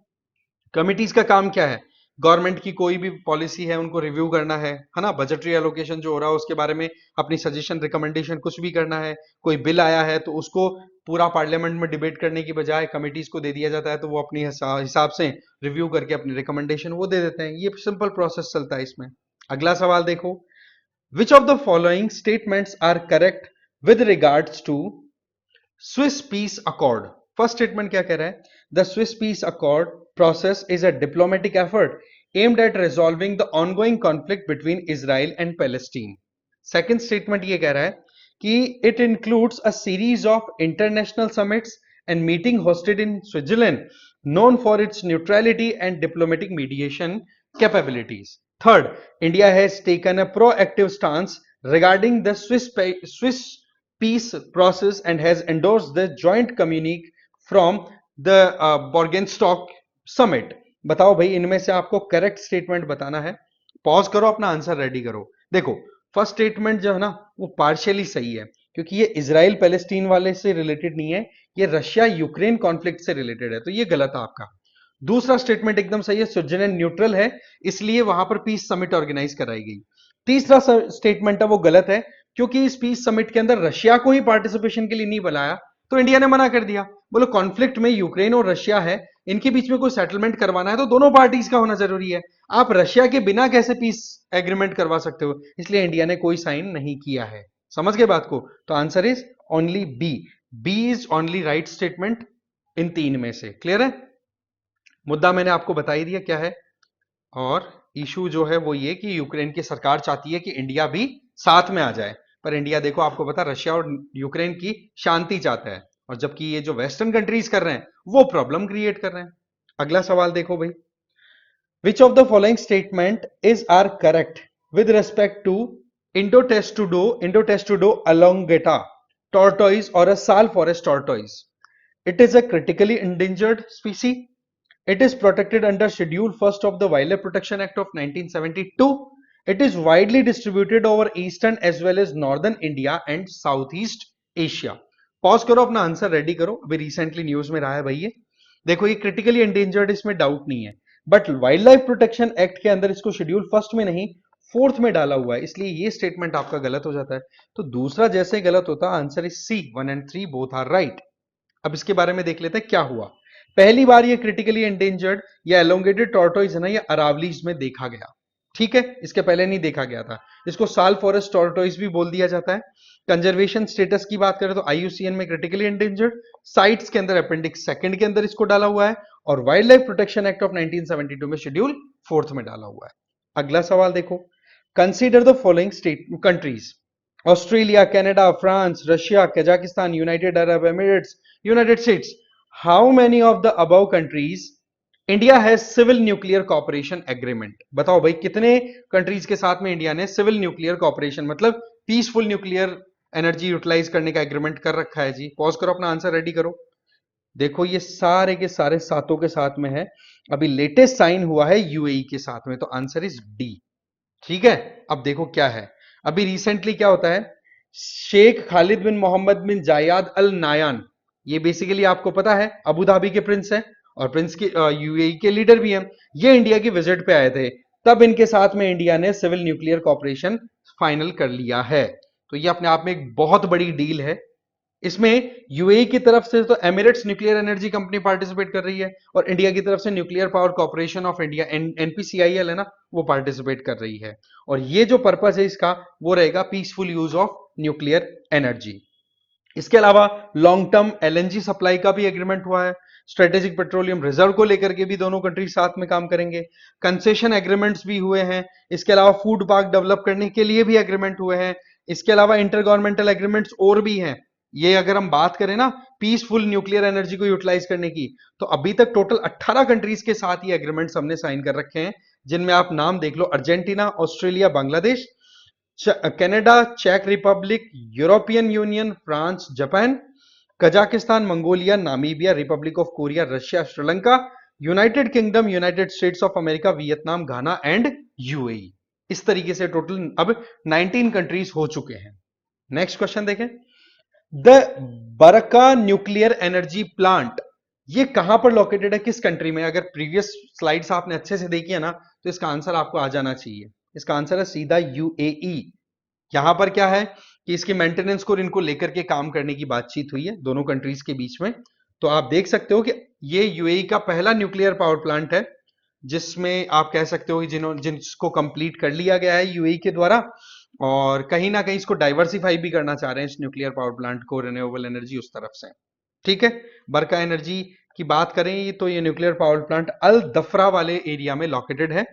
S1: कमिटीज का काम क्या है, गवर्नमेंट की कोई भी पॉलिसी है उनको रिव्यू करना है ना, बजटरी एलोकेशन जो हो रहा है उसके बारे में अपनी सजेशन रिकमेंडेशन कुछ भी करना है. कोई बिल आया है तो उसको पूरा पार्लियामेंट में डिबेट करने की बजाय कमिटीज को दे दिया जाता है, तो वो अपनी हिसाब से रिव्यू करके अपनी रिकमेंडेशन वो दे देते हैं. ये सिंपल प्रोसेस चलता है इसमें. अगला सवाल देखो, which of the following statements are correct with regards to Swiss peace accord. First statement क्या कह रहा है, the Swiss peace accord process is a diplomatic effort aimed at resolving the ongoing conflict between Israel and Palestine. Second statement ये कह रहा है कि it includes a series of international summits and meeting hosted in Switzerland known for its neutrality and diplomatic mediation capabilities. Third, India has taken a proactive stance regarding the Swiss peace process and has endorsed the joint communique from the Borgenstock summit. बताओ भाई, इनमें से आपको करेक्ट स्टेटमेंट बताना है. पॉज करो, अपना आंसर रेडी करो. देखो फर्स्ट स्टेटमेंट जो है ना वो पार्शियली सही है, क्योंकि ये इजराइल पैलेस्टीन वाले से रिलेटेड नहीं है, ये रशिया यूक्रेन कॉन्फ्लिक्ट से रिलेटेड है, तो ये गलत है आपका. दूसरा स्टेटमेंट एकदम सही है, स्विट्जरलैंड न्यूट्रल है इसलिए वहां पर पीस समिट ऑर्गेनाइज कराई गई. तीसरा स्टेटमेंट है वो गलत है, क्योंकि इस पीस समिट के अंदर रशिया को ही पार्टिसिपेशन के लिए नहीं बुलाया, तो इंडिया ने मना कर दिया. बोलो कॉन्फ्लिक्ट में यूक्रेन और रशिया है, इनके बीच में कोई सेटलमेंट करवाना है तो दोनों पार्टीज का होना जरूरी है. आप रशिया के बिना कैसे पीस एग्रीमेंट करवा सकते हो, इसलिए इंडिया ने कोई साइन नहीं किया है. समझ गए बात को, तो answer is only B. B is only right statement इन तीन में से. क्लियर है, मुद्दा मैंने आपको बता ही दिया क्या है. और इशू जो है वो ये कि यूक्रेन की सरकार चाहती है कि इंडिया भी साथ में आ जाए, पर इंडिया देखो आपको पता रशिया और यूक्रेन की शांति चाहता है, और जबकि ये जो वेस्टर्न कंट्रीज कर रहे हैं वो प्रॉब्लम क्रिएट कर रहे हैं. अगला सवाल देखो भाई, which of the following statement is are correct with respect to Indotestudo elongata tortoise or a sal forest tortoise. It is a critically endangered species. It is protected under Schedule 1st of the Wildlife Protection Act of 1972. It is widely distributed over eastern as well as northern India and southeast Asia. Pause करो, अपना आंसर रेडी करो. अभी रिसेंटली न्यूज में रहा है भाई ये. देखो ये क्रिटिकली एंडेंजर्ड, इसमें डाउट नहीं है, but wild life protection act के अंदर इसको शेड्यूल फर्स्ट में नहीं फोर्थ में डाला हुआ है, इसलिए ये स्टेटमेंट आपका गलत हो जाता है. तो दूसरा जैसे गलत होता, answer is C. 1 and 3 both are right. अब इसके बारे में देख लेते हैं क्या हुआ. पहली बार ये क्रिटिकली एंडेंजर्ड या एलोंगेटेड टॉर्टोइज है ना, ये अरावलीज में देखा गया. ठीक है, इसके पहले नहीं देखा गया था. इसको साल फॉरेस्ट टॉर्टोइज भी बोल दिया जाता है. कंजर्वेशन स्टेटस की बात करें तो आईयूसीएन में क्रिटिकली एंडेंजर्ड, साइट्स के अंदर अपेंडिक्स सेकंड के अंदर इसको डाला हुआ है, और wild life protection act of 1972 में शेड्यूल फोर्थ में डाला हुआ है. अगला सवाल देखो, consider the following state countries: Australia, Canada, France, Russia, Kazakhstan, United Arab Emirates, United states. How many of the above countries India है सिविल न्यूक्लियर कॉपरेशन एग्रीमेंट। बताओ भाई कितने कंट्रीज के साथ में इंडिया ने सिविल न्यूक्लियर कॉपरेशन मतलब पीसफुल न्यूक्लियर एनर्जी यूटिलाइज करने का एग्रीमेंट कर रखा है जी? पॉज करो, अपना आंसर रेडी करो। देखो ये सारे के सारे सातों के साथ में है। अभी लेटेस्ट साइन हुआ है यूएई के साथ में, तो आंसर इज डी। ठीक है, अब देखो क्या है। अभी रिसेंटली क्या होता है, शेख खालिद बिन मोहम्मद बिन जायद अल नायान, ये बेसिकली आपको पता है अबू धाबी के प्रिंस हैं और प्रिंस के यूएई के लीडर भी हैं। ये इंडिया की विजिट पे आए थे, तब इनके साथ में इंडिया ने सिविल न्यूक्लियर कॉपरेशन फाइनल कर लिया है। तो ये अपने आप में एक बहुत बड़ी डील है। इसमें यूएई की तरफ से तो Emirates nuclear energy company participate कर रही है और इंडिया की तरफ से nuclear power corporation of India NPCIL है ना, वो पार्टिसिपेट कर रही है। और ये जो पर्पस है इसका वो रहेगा peaceful use of nuclear energy. इसके अलावा लॉन्ग टर्म एलएनजी सप्लाई का भी एग्रीमेंट हुआ है। स्ट्रेटेजिक पेट्रोलियम रिजर्व को लेकर के भी दोनों कंट्री साथ में काम करेंगे। कंसेशन एग्रीमेंट्स भी हुए हैं। इसके अलावा फूड पार्क डेवलप करने के लिए भी एग्रीमेंट हुए हैं। इसके अलावा इंटर गवर्नमेंटल एग्रीमेंट्स और भी हैं। ये अगर हम बात करें ना पीसफुल न्यूक्लियर एनर्जी को यूटिलाइज करने की, तो अभी तक टोटल 18 कंट्रीज के साथ ये एग्रीमेंट्स हमने साइन कर रखे हैं, जिनमें आप नाम देख लो, अर्जेंटीना, ऑस्ट्रेलिया, बांग्लादेश, कनाडा, चेक Republic, European Union, France, Japan, Kazakhstan, Mongolia, Namibia, Republic of Korea, Russia, Sri Lanka, United Kingdom, United States of America, Vietnam, Ghana and UAE. इस तरीके से टोटल अब 19 कंट्रीज हो चुके हैं। नेक्स्ट क्वेश्चन देखें, द बरका न्यूक्लियर एनर्जी प्लांट ये कहां पर लोकेटेड है, किस कंट्री में? अगर प्रीवियस स्लाइड्स आपने अच्छे से देखी है ना, तो इसका आंसर आपको आ जाना चाहिए। इसका आंसर है सीधा यूएई। यहां पर क्या है कि इसके मेंटेनेंस को इनको लेकर के काम करने की बातचीत हुई है दोनों कंट्रीज के बीच में। तो आप देख सकते हो कि ये यूएई का पहला न्यूक्लियर पावर प्लांट है, जिसमें आप कह सकते हो कि जिसको कंप्लीट कर लिया गया है यूएई के द्वारा, और कहीं ना कहीं इसको डाइवर्सिफाई भी करना चाह रहे हैं इस न्यूक्लियर पावर प्लांट को, रिन्यूएबल एनर्जी उस तरफ से। ठीक है, बरका एनर्जी की बात करें तो ये न्यूक्लियर पावर प्लांट अल दफरा वाले एरिया में लोकेटेड है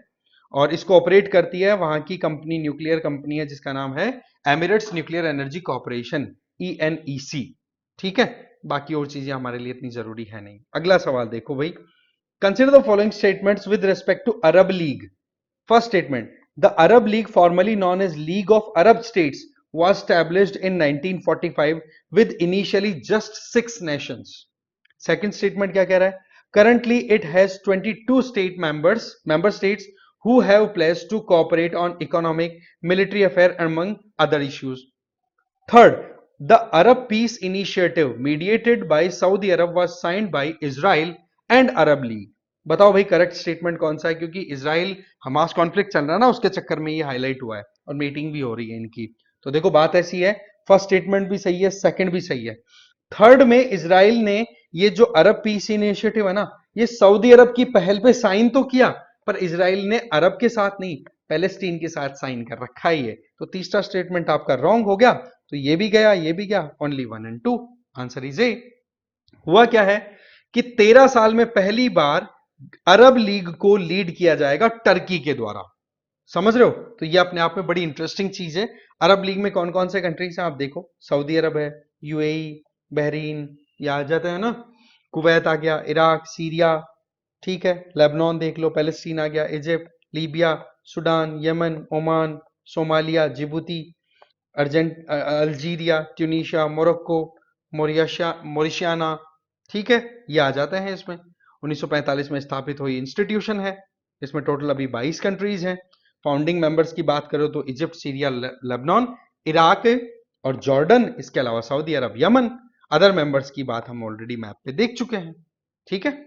S1: और इसको ऑपरेट करती है वहां की कंपनी, न्यूक्लियर कंपनी है जिसका नाम है एमिरेट्स न्यूक्लियर एनर्जी कॉर्पोरेशन, ईएनईसी। ठीक है, बाकी और चीजें हमारे लिए इतनी जरूरी है नहीं। अगला सवाल देखो भाई, consider the following statements with respect to Arab League. First statement, the Arab League formally known as league of Arab states was established in 1945 with initially just 6 nations. Second statement क्या कह रहा है, currently it has 22 member states who have pledged to cooperate on economic, military affairs among other issues. Third, the Arab Peace Initiative mediated by Saudi Arab was signed by Israel and Arab League. बताओ भाई करेक्ट स्टेटमेंट कौन सा है, क्योंकि इसराइल हमास कॉन्फ्लिक्ट चल रहा है ना, उसके चक्कर में ये हाईलाइट हुआ है और मीटिंग भी हो रही है इनकी। तो देखो बात ऐसी है, फर्स्ट स्टेटमेंट भी सही है, सेकंड भी सही है। थर्ड में इसराइल ने ये जो अरब पीस इनिशिएटिव है ना, ये सऊदी अरब की पहल पे साइन तो किया, पर इसराइल ने अरब के साथ नहीं, पैलेस्टीन के साथ साइन कर रखा ही है। तो तीसरा स्टेटमेंट आपका रॉन्ग हो गया, तो ये भी गया, ये भी गया, only 1 and 2, answer is a. हुआ क्या है कि 13 साल में पहली बार अरब लीग को लीड किया जाएगा टर्की के द्वारा। समझ रहे हो? तो ये अपने आप में बड़ी इंटरेस्टिंग चीज है। अरब लीग में कौन कौन से कंट्रीज हैं आप देखो, सऊदी अरब है, यूएई, बहरीन, ये आ जाता है ना, कुवैत आ गया, इराक, सीरिया, ठीक है, लेबनान देख लो, पैलेस्टीन आ गया, Egypt, Libya, Sudan, Yemen, Oman, Somalia, Djibouti, Algeria, Tunisia, Morocco, Mauritania, ठीक है, ये आ जाते हैं इसमें। 1945 में स्थापित हुई इंस्टीट्यूशन है, इसमें टोटल अभी 22 कंट्रीज हैं। फाउंडिंग मेंबर्स की बात करो तो इजिप्ट, सीरिया, लेबनान, इराक और जॉर्डन, इसके अलावा सऊदी अरब, यमन। अदर मेंबर्स की बात हम ऑलरेडी मैप पे देख चुके हैं। ठीक है,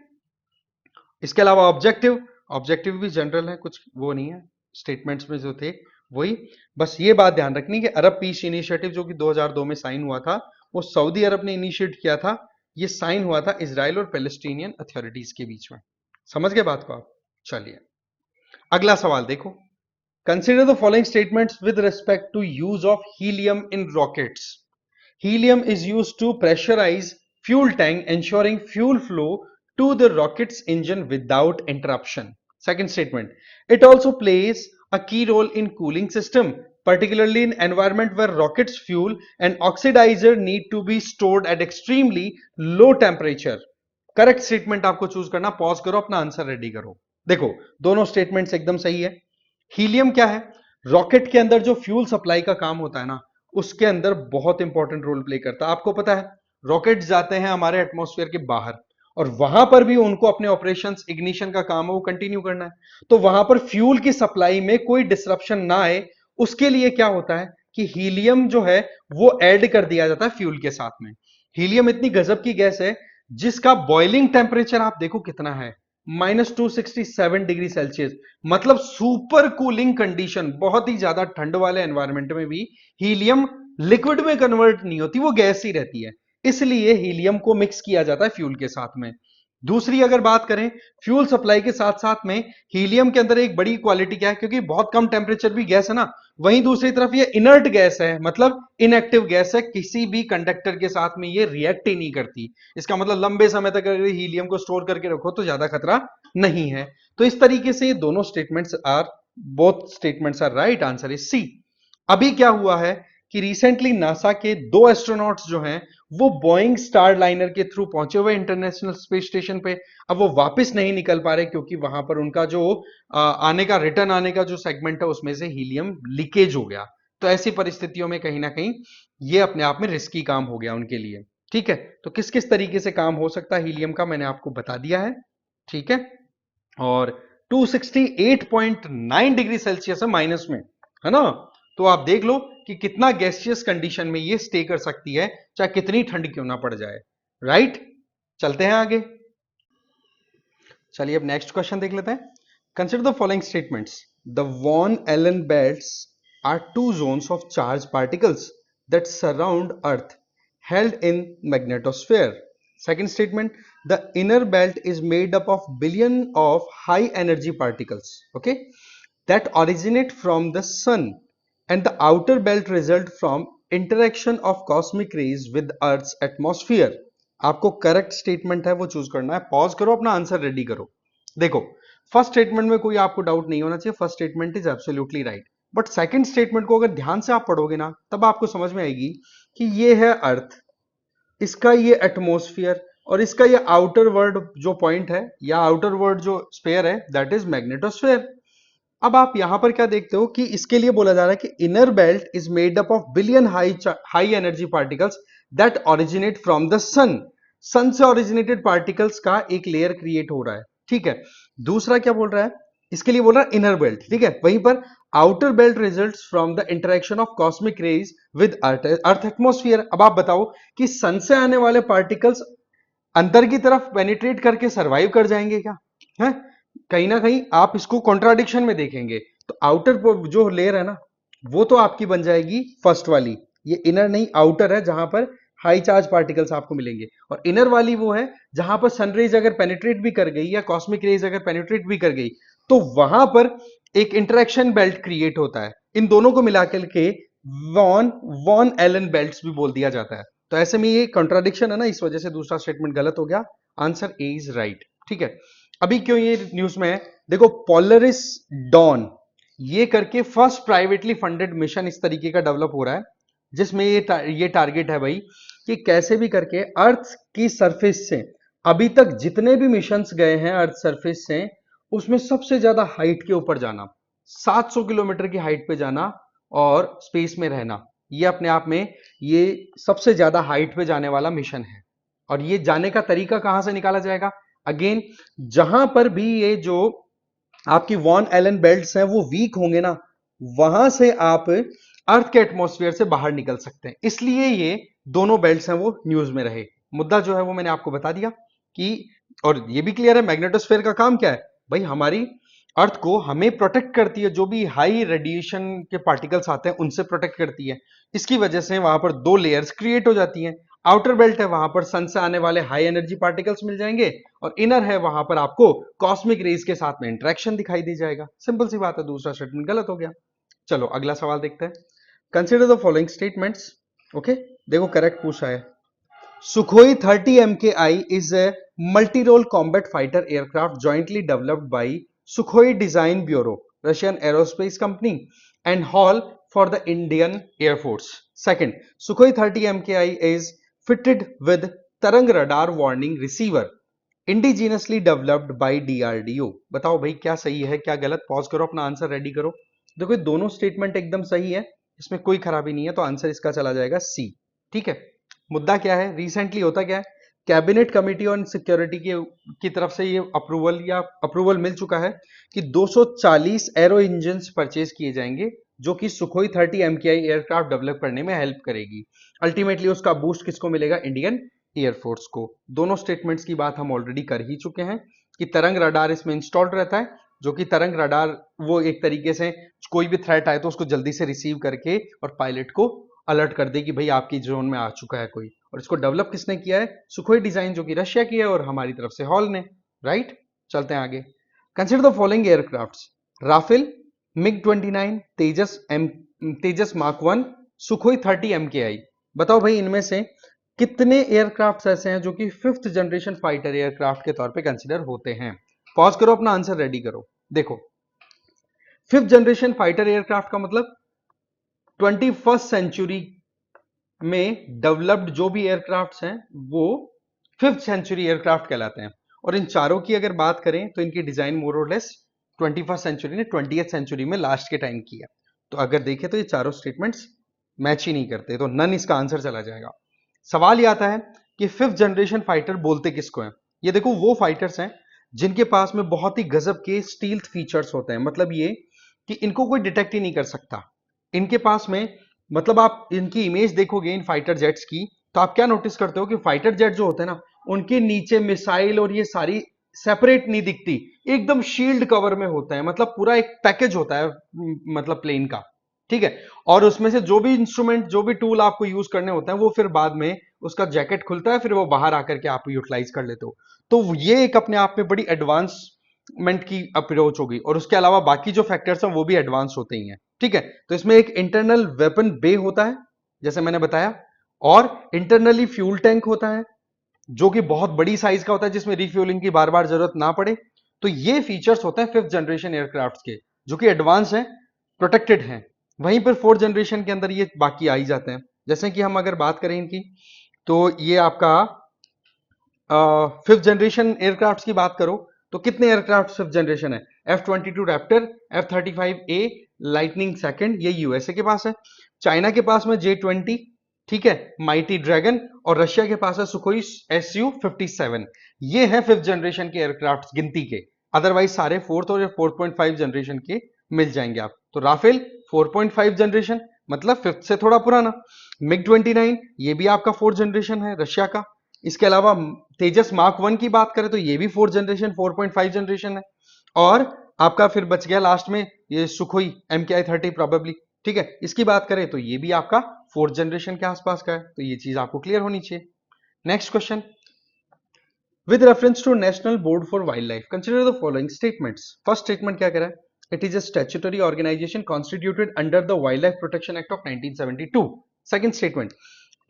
S1: इसके अलावा ऑब्जेक्टिव भी जनरल है, कुछ वो नहीं है, स्टेटमेंट्स में जो थे वही। बस ये बात ध्यान रखनी कि अरब पीस इनिशिएटिव जो कि 2002 में साइन हुआ था, वो सऊदी अरब ने इनिशिएट किया था। ये साइन हुआ था इजराइल और पैलेस्टीनियन अथॉरिटीज के बीच में। समझ गए बात को आप? चलिए अगला सवाल देखो, consider the following statements with respect to use of helium in rockets. Helium is used to pressurize fuel tank, ensuring fuel flow to the rocket's engine without interruption. Second statement, it also plays a key role in cooling system, particularly in environment where rockets fuel and oxidizer need to be stored at extremely low temperature. Correct statement आपको चूज करना, पॉज करो, अपना आंसर रेडी करो। देखो दोनों स्टेटमेंट्स एकदम सही है। हीलियम क्या है? रॉकेट के अंदर जो फ्यूल सप्लाई का काम होता है ना, उसके अंदर बहुत इंपॉर्टेंट रोल प्ले करता है। आपको पता है रॉकेट जाते हैं हमारे एटमॉस्फेयर के बाहर, और वहां पर भी उनको अपने ऑपरेशंस, इग्निशन का काम है वो कंटिन्यू करना है। तो वहां पर फ्यूल की सप्लाई में कोई डिसरप्शन ना आए, उसके लिए क्या होता है कि हीलियम जो है वो ऐड कर दिया जाता है फ्यूल के साथ में। हीलियम इतनी गजब की गैस है जिसका बॉइलिंग टेम्परेचर आप देखो कितना है, -267 डिग्री सेल्सियस। मतलब सुपर कूलिंग कंडीशन, बहुत ही ज्यादा ठंड वाले एनवायरमेंट में भी हीलियम लिक्विड में कन्वर्ट नहीं होती, वो गैस ही रहती है। इसलिए हीलियम को मिक्स किया जाता है फ्यूल के साथ में। दूसरी अगर बात करें फ्यूल सप्लाई के साथ साथ में, हीलियम के अंदर एक बड़ी क्वालिटी क्या है, क्योंकि बहुत कम टेम्परेचर भी गैस है ना, वहीं दूसरी तरफ ये इनर्ट गैस है, मतलब इनएक्टिव गैस है, किसी भी कंडक्टर के साथ में ये रिएक्ट ही नहीं करती। इसका मतलब लंबे समय तक अगर हीलियम को स्टोर करके रखो तो ज्यादा खतरा नहीं है। तो इस तरीके से दोनों statements are, both statements are right, answer is C. अभी क्या हुआ है कि रिसेंटली नासा के 2 एस्ट्रोनॉट्स जो हैं वो बोइंग स्टार लाइनर के थ्रू पहुंचे हुए इंटरनेशनल स्पेस स्टेशन पे। अब वो वापस नहीं निकल पा रहे क्योंकि वहां पर उनका जो आने का, रिटर्न आने का जो सेगमेंट है उसमें से हीलियम लीकेज हो गया। तो ऐसी परिस्थितियों में कहीं ना कहीं ये अपने आप में रिस्की काम हो गया उनके लिए। ठीक है, तो किस किस तरीके से काम हो सकता है हीलियम का मैंने आपको बता दिया है। ठीक है, और 268.9 डिग्री सेल्सियस है माइनस में, है ना। तो आप देख लो कि कितना गैसियस कंडीशन में ये स्टे कर सकती है, चाहे कितनी ठंड क्यों ना पड़ जाए। राइट, चलते हैं आगे। चलिए अब नेक्स्ट क्वेश्चन देख लेते हैं। Consider the following statements. The Van Allen belts are two zones of charge particles that surround earth held in magnetosphere. Second statement, the inner belt is made up of billion of high energy particles, okay, that originate from the sun, and the outer belt result from interaction of cosmic rays with earth's atmosphere. आपको करेक्ट स्टेटमेंट है वो चूज करना है, पॉज करो, अपना आंसर रेडी करो। देखो फर्स्ट स्टेटमेंट में कोई आपको डाउट नहीं होना चाहिए, first statement is absolutely right. But second statement को अगर ध्यान से आप पढ़ोगे ना, तब आपको समझ में आएगी कि ये है अर्थ, इसका ये एटमॉस्फेयर, और इसका ये आउटर वर्ल्ड जो पॉइंट है या आउटर वर्ल्ड जो स्फीयर है दैट इज मैग्नेटोस्फीयर। अब आप यहां पर क्या देखते हो कि इसके लिए बोला जा रहा है कि inner belt is made up of billion high energy particles that originate from the sun. Sun से ओरिजिनेटेड पार्टिकल्स का एक लेयर क्रिएट हो रहा है। ठीक है, दूसरा क्या बोल रहा है, इसके लिए बोल रहा है इनर बेल्ट। ठीक है, वहीं पर outer belt results from the interaction of cosmic rays with earth atmosphere. अब आप बताओ कि सन से आने वाले पार्टिकल्स अंदर की तरफ पेनिट्रेट करके सरवाइव कर जाएंगे क्या? है, कहीं ना कहीं आप इसको कॉन्ट्राडिक्शन में देखेंगे। तो आउटर जो लेयर है ना, वो तो आपकी बन जाएगी फर्स्ट वाली, ये इनर नहीं आउटर है जहां पर हाई चार्ज पार्टिकल्स आपको मिलेंगे, और इनर वाली वो है जहां पर सनरेज अगर पेनिट्रेट भी कर गई या कॉस्मिक रेज अगर पेनिट्रेट भी कर गई तो वहां पर एक इंटरेक्शन बेल्ट क्रिएट होता है। इन दोनों को मिलाकर के वॉन वॉन एलन बेल्ट्स भी बोल दिया जाता है। तो ऐसे में ये कॉन्ट्राडिक्शन है ना, इस वजह से दूसरा स्टेटमेंट गलत हो गया, आंसर ए इज राइट। ठीक है, अभी क्यों ये न्यूज में है, देखो पोलरिस डॉन ये करके फर्स्ट प्राइवेटली फंडेड मिशन इस तरीके का डेवलप हो रहा है, जिसमें ये टारगेट है भाई कि कैसे भी करके अर्थ की सरफेस से अभी तक जितने भी मिशंस गए हैं अर्थ सरफेस से, उसमें सबसे ज्यादा हाइट के ऊपर जाना, 700 किलोमीटर की हाइट पे जाना और स्पेस में रहना, ये अपने आप में ये सबसे ज्यादा हाइट पे जाने वाला मिशन है। और ये जाने का तरीका कहां से निकाला जाएगा, अगेन जहां पर भी ये जो आपकी वॉन एलन बेल्ट्स हैं वो वीक होंगे ना, वहां से आप अर्थ के एटमॉस्फेयर से बाहर निकल सकते हैं। इसलिए ये दोनों बेल्ट्स हैं वो न्यूज में रहे। मुद्दा जो है वो मैंने आपको बता दिया कि, और ये भी क्लियर है मैग्नेटोस्फेयर का काम क्या है भाई, हमारी अर्थ को हमें प्रोटेक्ट करती है, जो भी हाई रेडिएशन के पार्टिकल्स आते हैं उनसे प्रोटेक्ट करती है। इसकी वजह से वहां पर दो लेयर्स क्रिएट हो जाती हैं। आउटर बेल्ट है, वहां पर सन से आने वाले हाई एनर्जी पार्टिकल्स मिल जाएंगे, और इनर है, वहां पर आपको कॉस्मिक रेज के साथ में इंटरेक्शन दिखाई दी जाएगा। सिंपल सी बात है, दूसरा स्टेटमेंट गलत हो गया। चलो अगला सवाल देखते हैं। Consider the following statements. Okay, देखो करेक्ट पूछा है। Sukhoi 30 MKI is a multi-role combat fighter aircraft jointly developed by Sukhoi Design Bureau, Russian aerospace company, and Hall for the Indian Air Force. Second, Sukhoi 30 MKI is fitted with Tarang radar warning receiver indigenously developed by DRDO. बताओ भाई क्या सही है क्या गलत, पॉज करो अपना आंसर रेडी करो। देखो ये दोनों स्टेटमेंट एकदम सही है, इसमें कोई खराबी नहीं है, तो आंसर इसका चला जाएगा सी। ठीक है, मुद्दा क्या है, रिसेंटली होता क्या है, कैबिनेट कमेटी ऑन सिक्योरिटी की तरफ से ये अप्रूवल मिल चुका है कि 240 एरो इंजन परचेज किए जाएंगे जो कि सुखोई 30 MKI एयरक्राफ्ट डेवलप करने में हेल्प करेगी। अल्टीमेटली उसका बूस्ट किसको मिलेगा, इंडियन एयरफोर्स को। दोनों स्टेटमेंट्स की बात हम ऑलरेडी कर ही चुके हैं कि तरंग रडार इसमें इंस्टॉल्ड रहता है, जो कि तरंग रडार वो एक तरीके से कोई भी थ्रेट आए तो उसको जल्दी से रिसीव करके और पायलट को अलर्ट कर दे कि भाई आपकी जोन में आ चुका है कोई। और इसको डेवलप किसने किया है, सुखोई डिजाइन, जो कि रशिया की है, और हमारी तरफ से हॉल ने। राइट, चलते हैं आगे। Consider the following aircrafts, Rafale, मिग-29, तेजस मार्क 1, सुखोई 30 MKI। बताओ भाई इनमें से कितने एयरक्राफ्ट ऐसे हैं जो कि 5th जनरेशन फाइटर एयरक्राफ्ट के तौर पे कंसिडर होते हैं। पॉज करो अपना आंसर रेडी करो। देखो 5th जनरेशन फाइटर एयरक्राफ्ट का मतलब 21st सेंचुरी में डेवलप्ड जो भी एयरक्राफ्ट्स हैं वो 5th सेंचुरी एयरक्राफ्ट कहलाते हैं। और इन चारों की अगर बात करें तो इनकी डिजाइन मोर और लेस 21st सेंचुरी ने 20th सेंचुरी में लास्ट के टाइम किया। तो अगर देखें तो ये चारों स्टेटमेंट्स मैच ही नहीं करते, तो नन इसका आंसर चला जाएगा। सवाल ये आता है कि 5th जनरेशन फाइटर बोलते किसको है। ये देखो वो फाइटर्स हैं जिनके पास में बहुत ही गजब के स्टील्थ फीचर्स होते हैं, मतलब ये कि इनको कोई डिटेक्ट ही नहीं कर सकता। इनके पास में मतलब आप इनकी इमेज देखोगे इन फाइटर जेट्स की, तो आप क्या नोटिस करते हो कि फाइटर जेट जो होते हैं ना, उनके नीचे मिसाइल और ये सारी सेपरेट नहीं दिखती, एकदम शील्ड कवर में होता है, मतलब पूरा एक पैकेज होता है मतलब प्लेन का। ठीक है, और उसमें से जो भी इंस्ट्रूमेंट जो भी टूल आपको यूज करने होते हैं वो फिर बाद में उसका जैकेट खुलता है, फिर वो बाहर आकर के आप यूटिलाइज कर लेते हो। तो ये एक अपने आप में बड़ी एडवांसमेंट की अप्रोच होगी, और उसके अलावा बाकी जो फैक्टर्स हैं वो भी एडवांस होते ही हैं। ठीक है, तो इसमें एक इंटरनल वेपन बे होता है जैसे मैंने बताया, और इंटरनली फ्यूल टैंक होता है जो कि बहुत बड़ी साइज का होता है जिसमें रिफ्यूलिंग की बार बार जरूरत ना पड़े। तो ये फीचर्स होते हैं 5th जनरेशन एयरक्राफ्ट के, जो कि एडवांस हैं, प्रोटेक्टेड हैं। वहीं पर 4th जनरेशन के अंदर ये बाकी आ ही जाते हैं। जैसे कि हम अगर बात करें इनकी, तो ये आपका 5th जनरेशन एयरक्राफ्ट की बात करो तो कितने एयरक्राफ्ट 5th जनरेशन है, F-22 Raptor, F-35A lightning second, ये यूएसए के पास है, चाइना के पास में J-20, ठीक है, माइटी ड्रैगन, और रशिया के पास है सुखोई Su-57। ये है 5th जनरेशन के एयरक्राफ्ट गिनती के। अदरवाइज सारे 4th और 4.5 जनरेशन के मिल जाएंगे आप। तो राफेल 4.5 जनरेशन मतलब 5th से थोड़ा पुराना। मिग-29 ये भी आपका 4th जनरेशन है रशिया का। इसके अलावा तेजस मार्क 1 की बात करें तो ये भी 4th जनरेशन 4.5 जनरेशन है। और आपका फिर बच गया लास्ट में ये सुखोई MKI-30 प्रोबेबली। ठीक है, इसकी बात करें तो ये भी आपका 4th जनरेशन के आसपास का है। तो ये चीज आपको क्लियर होनी चाहिए। Next question, with reference to national board for wild life consider the following statements. First statement क्या कह रहा है, it is a statutory organisation constituted under the wild life protection act of 1972। Second statement,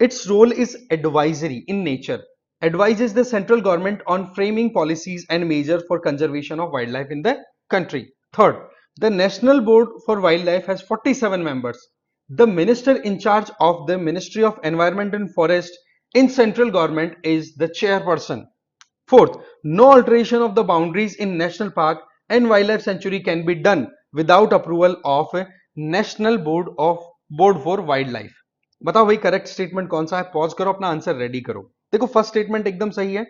S1: its role is advisory in nature, advises the central government on framing policies and measures for conservation of wildlife in the country. Third, the National Board for Wildlife has 47 members. The minister in charge of the Ministry of Environment and Forest in central government is the chairperson. Fourth, no alteration of the boundaries in national park and wildlife sanctuary can be done without approval of a National Board for Wildlife. बताओ भाई करेक्ट स्टेटमेंट कौन सा है, पॉज करो अपना आंसर रेडी करो। देखो फर्स्ट स्टेटमेंट एकदम सही है,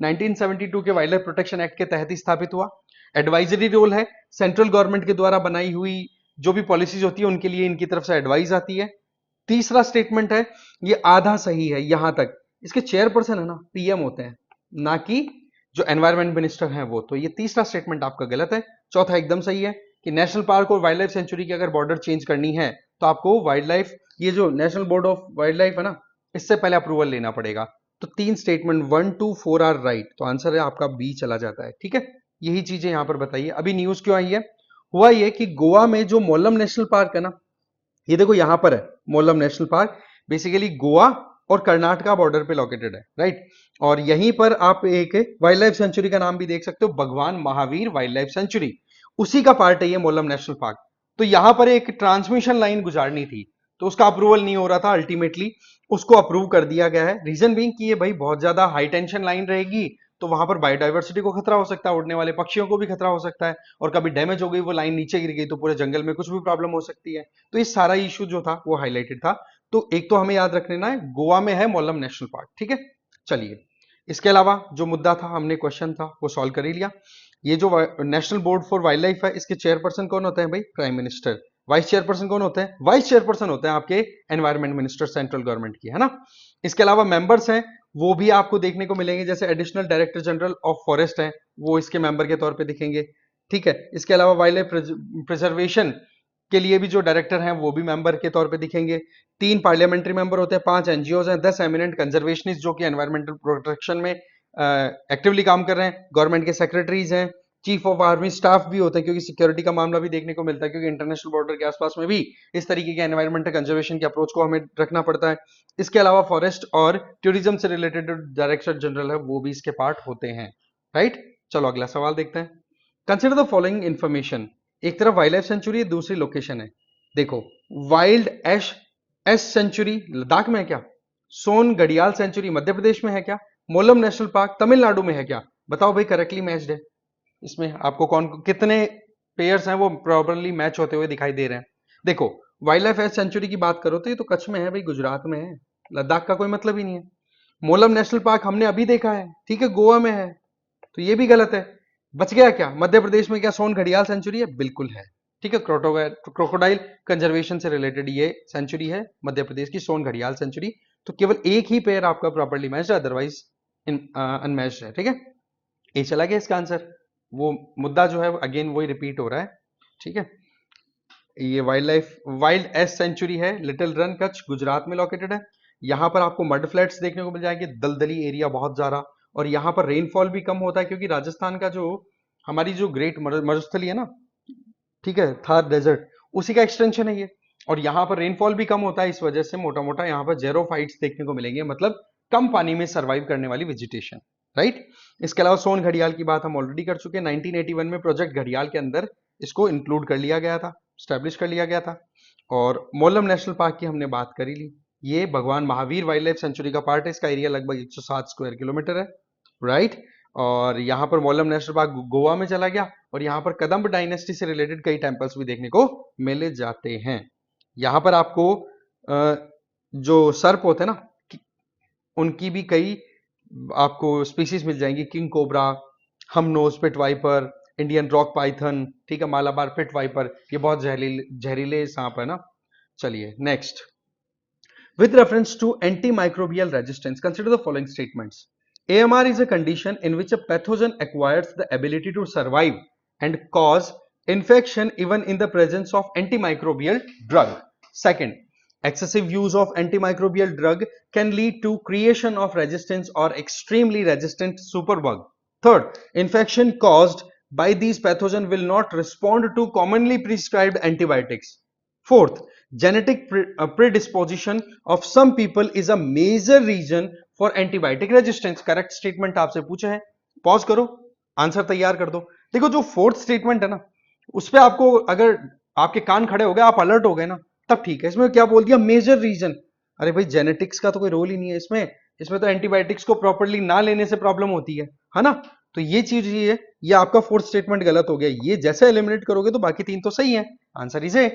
S1: 1972 के वाइल्ड लाइफ प्रोटेक्शन एक्ट के तहत ही स्थापित हुआ। एडवाइजरी रोल है, सेंट्रल गवर्नमेंट के द्वारा बनाई हुई जो भी पॉलिसीज होती है उनके लिए इनकी तरफ से एडवाइस आती है। तीसरा स्टेटमेंट है, ये आधा सही है यहां तक, इसके चेयरपर्सन है ना पीएम होते हैं, ना कि जो एनवायरमेंट मिनिस्टर हैं वो। तो ये तीसरा स्टेटमेंट आपका गलत है। चौथा एकदम सही है कि नेशनल पार्क और वाइल्ड लाइफ सेंचुरी की अगर बॉर्डर चेंज करनी है तो आपको वाइल्ड लाइफ, ये जो national board of wild life है ना, इससे पहले अप्रूवल लेना पड़ेगा। तो तीन स्टेटमेंट 1 2 4 आर राइट, तो आंसर है आपका बी चला जाता है। ठीक है, यही चीजें यहां पर बताइए। अभी न्यूज क्यों आई है, हुआ ये कि गोवा में जो मोलम नेशनल पार्क है ना, ये देखो यहां पर है Mollem national park, basically Goa और कर्नाटका बॉर्डर पे लोकेटेड है, राइट। और यहीं पर आप एक वाइल्ड लाइफ सेंचुरी का नाम भी देख सकते हो, भगवान महावीर वाइल्ड लाइफ सेंचुरी, उसी का पार्ट है ये मोलम नेशनल पार्क। तो यहां पर एक ट्रांसमिशन लाइन गुजारनी थी, तो उसका अप्रूवल नहीं हो रहा था, अल्टीमेटली उसको अप्रूव कर दिया गया है। रीजन बीइंग कि ये भाई बहुत ज्यादा हाई टेंशन लाइन रहेगी, तो वहां पर बायोडाइवर्सिटी को खतरा हो सकता है, उड़ने वाले पक्षियों को भी खतरा हो सकता है, और कभी डैमेज हो गई वो लाइन नीचे गिर गई तो पूरे जंगल में कुछ भी प्रॉब्लम हो सकती है। तो ये सारा इशू जो था वो हाईलाइटेड था। तो एक तो हमें याद रख लेना है, गोवा में है मोलम नेशनल पार्क, ठीक है। चलिए, इसके अलावा जो मुद्दा था, हमने क्वेश्चन था वो सॉल्व कर ही लिया। ये जो national board for wild life है, इसके चेयरपर्सन कौन होते हैं भाई? Prime minister. वाइस चेयरपर्सन कौन होते हैं? वाइस चेयरपर्सन होते हैं आपके एनवायरमेंट मिनिस्टर सेंट्रल गवर्नमेंट की, है ना। इसके अलावा मेंबर्स हैं, वो भी आपको देखने को मिलेंगे, जैसे additional director general of forest है, वो इसके मेंबर के तौर पे दिखेंगे, ठीक है। इसके अलावा वाइल्ड लाइफ प्रिजर्वेशन के लिए भी जो डायरेक्टर हैं वो भी मेंबर के तौर पे दिखेंगे। 3 पार्लियामेंट्री मेंबर होते हैं, 5 एनजीओज हैं, 10 एमिनेंट कंजर्वेशनिस्ट जो कि एनवायरमेंटल प्रोटेक्शन में एक्टिवली काम कर रहे हैं, गवर्नमेंट के सेक्रेटरीज हैं, चीफ ऑफ आर्मी स्टाफ भी होते हैं, क्योंकि सिक्योरिटी का मामला भी देखने को मिलता है, क्योंकि इंटरनेशनल बॉर्डर के आसपास में भी इस तरीके के एनवायरमेंटल कंजर्वेशन के अप्रोच को हमें रखना पड़ता है। इसके अलावा फॉरेस्ट और टूरिज्म से रिलेटेड डायरेक्टर जनरल है वो भी इसके पार्ट होते हैं, राइट। चलो अगला सवाल देखते हैं। Consider the following information. एक तरफ वाइल्ड लाइफ सेंचुरी है, दूसरी लोकेशन है। देखो, वाइल्ड एश एस सेंचुरी लद्दाख में है क्या? सोन घड़ियाल सेंचुरी मध्य प्रदेश में है क्या? मोलम नेशनल पार्क तमिलनाडु में है क्या? बताओ भाई, करेक्टली मैच्ड है। इसमें आपको कौन कितने पेयर्स हैं वो प्रॉपरली मैच होते हुए दिखाई दे रहे हैं? देखो, वाइल्ड लाइफ एस सेंचुरी की बात करो तो ये तो कच्छ में है भाई, गुजरात में है, लद्दाख का कोई मतलब ही नहीं है। मोलम नेशनल पार्क हमने अभी देखा है, ठीक है, गोवा में है, तो ये भी गलत है। बच गया क्या? मध्य प्रदेश में क्या सोन घड़ियाल सेंचुरी है? बिल्कुल है, ठीक है। क्रोकोडाइल कंजर्वेशन से रिलेटेड ये सेंचुरी है मध्य प्रदेश की, सोन घड़ियाल सेंचुरी। तो केवल एक ही पेयर आपका प्रॉपर्ली मैच है, अदरवाइज अनमैच्ड है, ठीक है। ये चला गया इसका आंसर। वो मुद्दा जो है अगेन वही रिपीट हो रहा है, ठीक है। ये वाइल्ड एस सेंचुरी है, लिटिल रन कच्छ गुजरात में लोकेटेड है। यहाँ पर आपको मड फ्लैट्स देखने को मिल जाएंगे, दलदली एरिया बहुत ज्यादा, और यहाँ पर रेनफॉल भी कम होता है, क्योंकि राजस्थान का जो हमारी जो ग्रेट मरुस्थली है ना, ठीक है, थार डेजर्ट, उसी का एक्सटेंशन है ये। और यहाँ पर रेनफॉल भी कम होता है, इस वजह से मोटा मोटा यहाँ पर जेरोफाइट्स देखने को मिलेंगे, मतलब कम पानी में सर्वाइव करने वाली वेजिटेशन, राइट। इसके अलावा सोन घड़ियाल की बात हम ऑलरेडी कर चुके हैं। 1981 में प्रोजेक्ट घड़ियाल के अंदर इसको इंक्लूड कर लिया गया था, स्टैब्लिश कर लिया गया था। और मोलम नेशनल पार्क की हमने बात करी ली, ये भगवान महावीर वाइल्ड लाइफ सेंचुरी का पार्ट है, इसका एरिया लगभग 107 स्क्वायर किलोमीटर है, राइट। और यहाँ पर मोलम नेशनल पार्क गोवा में चला गया, और यहाँ पर कदम्ब डायनेस्टी से रिलेटेड कई टेम्पल्स भी देखने को मिले जाते हैं। यहाँ पर आपको जो सर्प होते हैं ना, उनकी भी कई आपको स्पीसीज मिल जाएंगी, king cobra, hump nosed pit viper, Indian rock python, ठीक है, मालाबार पिट वाइपर, ये बहुत जहरीले सांप है ना। चलिए next, with reference to antimicrobial resistance, consider the following statements. AMR is a condition in which a pathogen acquires the ability to survive and cause infection even in the presence of antimicrobial drug. Second, excessive use of antimicrobial drug can lead to creation of resistance or extremely resistant superbug. Third, infection caused by these pathogen will not respond to commonly prescribed antibiotics. Fourth, genetic predisposition of some people is a major reason for antibiotic resistance. Correct statement आपसे पूछे हैं, पॉज करो, आंसर तैयार कर दो। देखो, जो फोर्थ स्टेटमेंट है ना, उस पर आपको अगर आपके कान खड़े हो गए, आप अलर्ट हो गए ना, तब ठीक है। इसमें क्या बोल दिया? Major reason. अरे भाई, जेनेटिक्स का तो कोई रोल ही नहीं है इसमें, इसमें तो एंटीबायोटिक्स को प्रॉपरली ना लेने से प्रॉब्लम होती है ना। तो ये चीज ये है, ये आपका फोर्थ स्टेटमेंट गलत हो गया। ये जैसे एलिमिनेट करोगे तो बाकी 3 तो सही है, आंसर इज ए।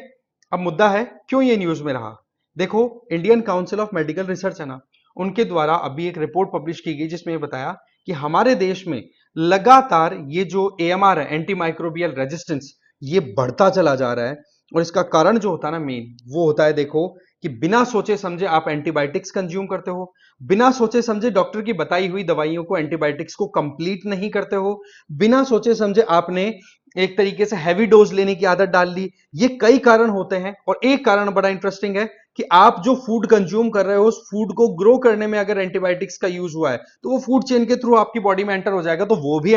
S1: अब मुद्दा है क्यों ये न्यूज में रहा। देखो, Indian council of medical research है ना, उनके द्वारा अभी एक रिपोर्ट पब्लिश की गई, जिसमें बताया कि हमारे देश में लगातार ये जो एएमआर है, एंटी माइक्रोबियल रेजिस्टेंस, ये बढ़ता चला जा रहा है। और इसका कारण जो होता है ना मेन, वो होता है, देखो, कि बिना सोचे समझे आप एंटीबायोटिक्स कंज्यूम करते हो, बिना सोचे समझे डॉक्टर की बताई हुई दवाइयों को, एंटीबायोटिक्स को कंप्लीट नहीं करते हो, बिना सोचे समझे आपने एक तरीके से हैवी डोज लेने की आदत डाल ली। ये कई कारण होते हैं, और एक कारण बड़ा इंटरेस्टिंग है कि आप जो फूड कंज्यूम कर रहे हो, उस फूड को ग्रो करने में अगर एंटीबायोटिक्स का यूज हुआ है, तो वो फूड चेन के थ्रू आपकी बॉडी में एंटर हो जाएगा, तो वो भी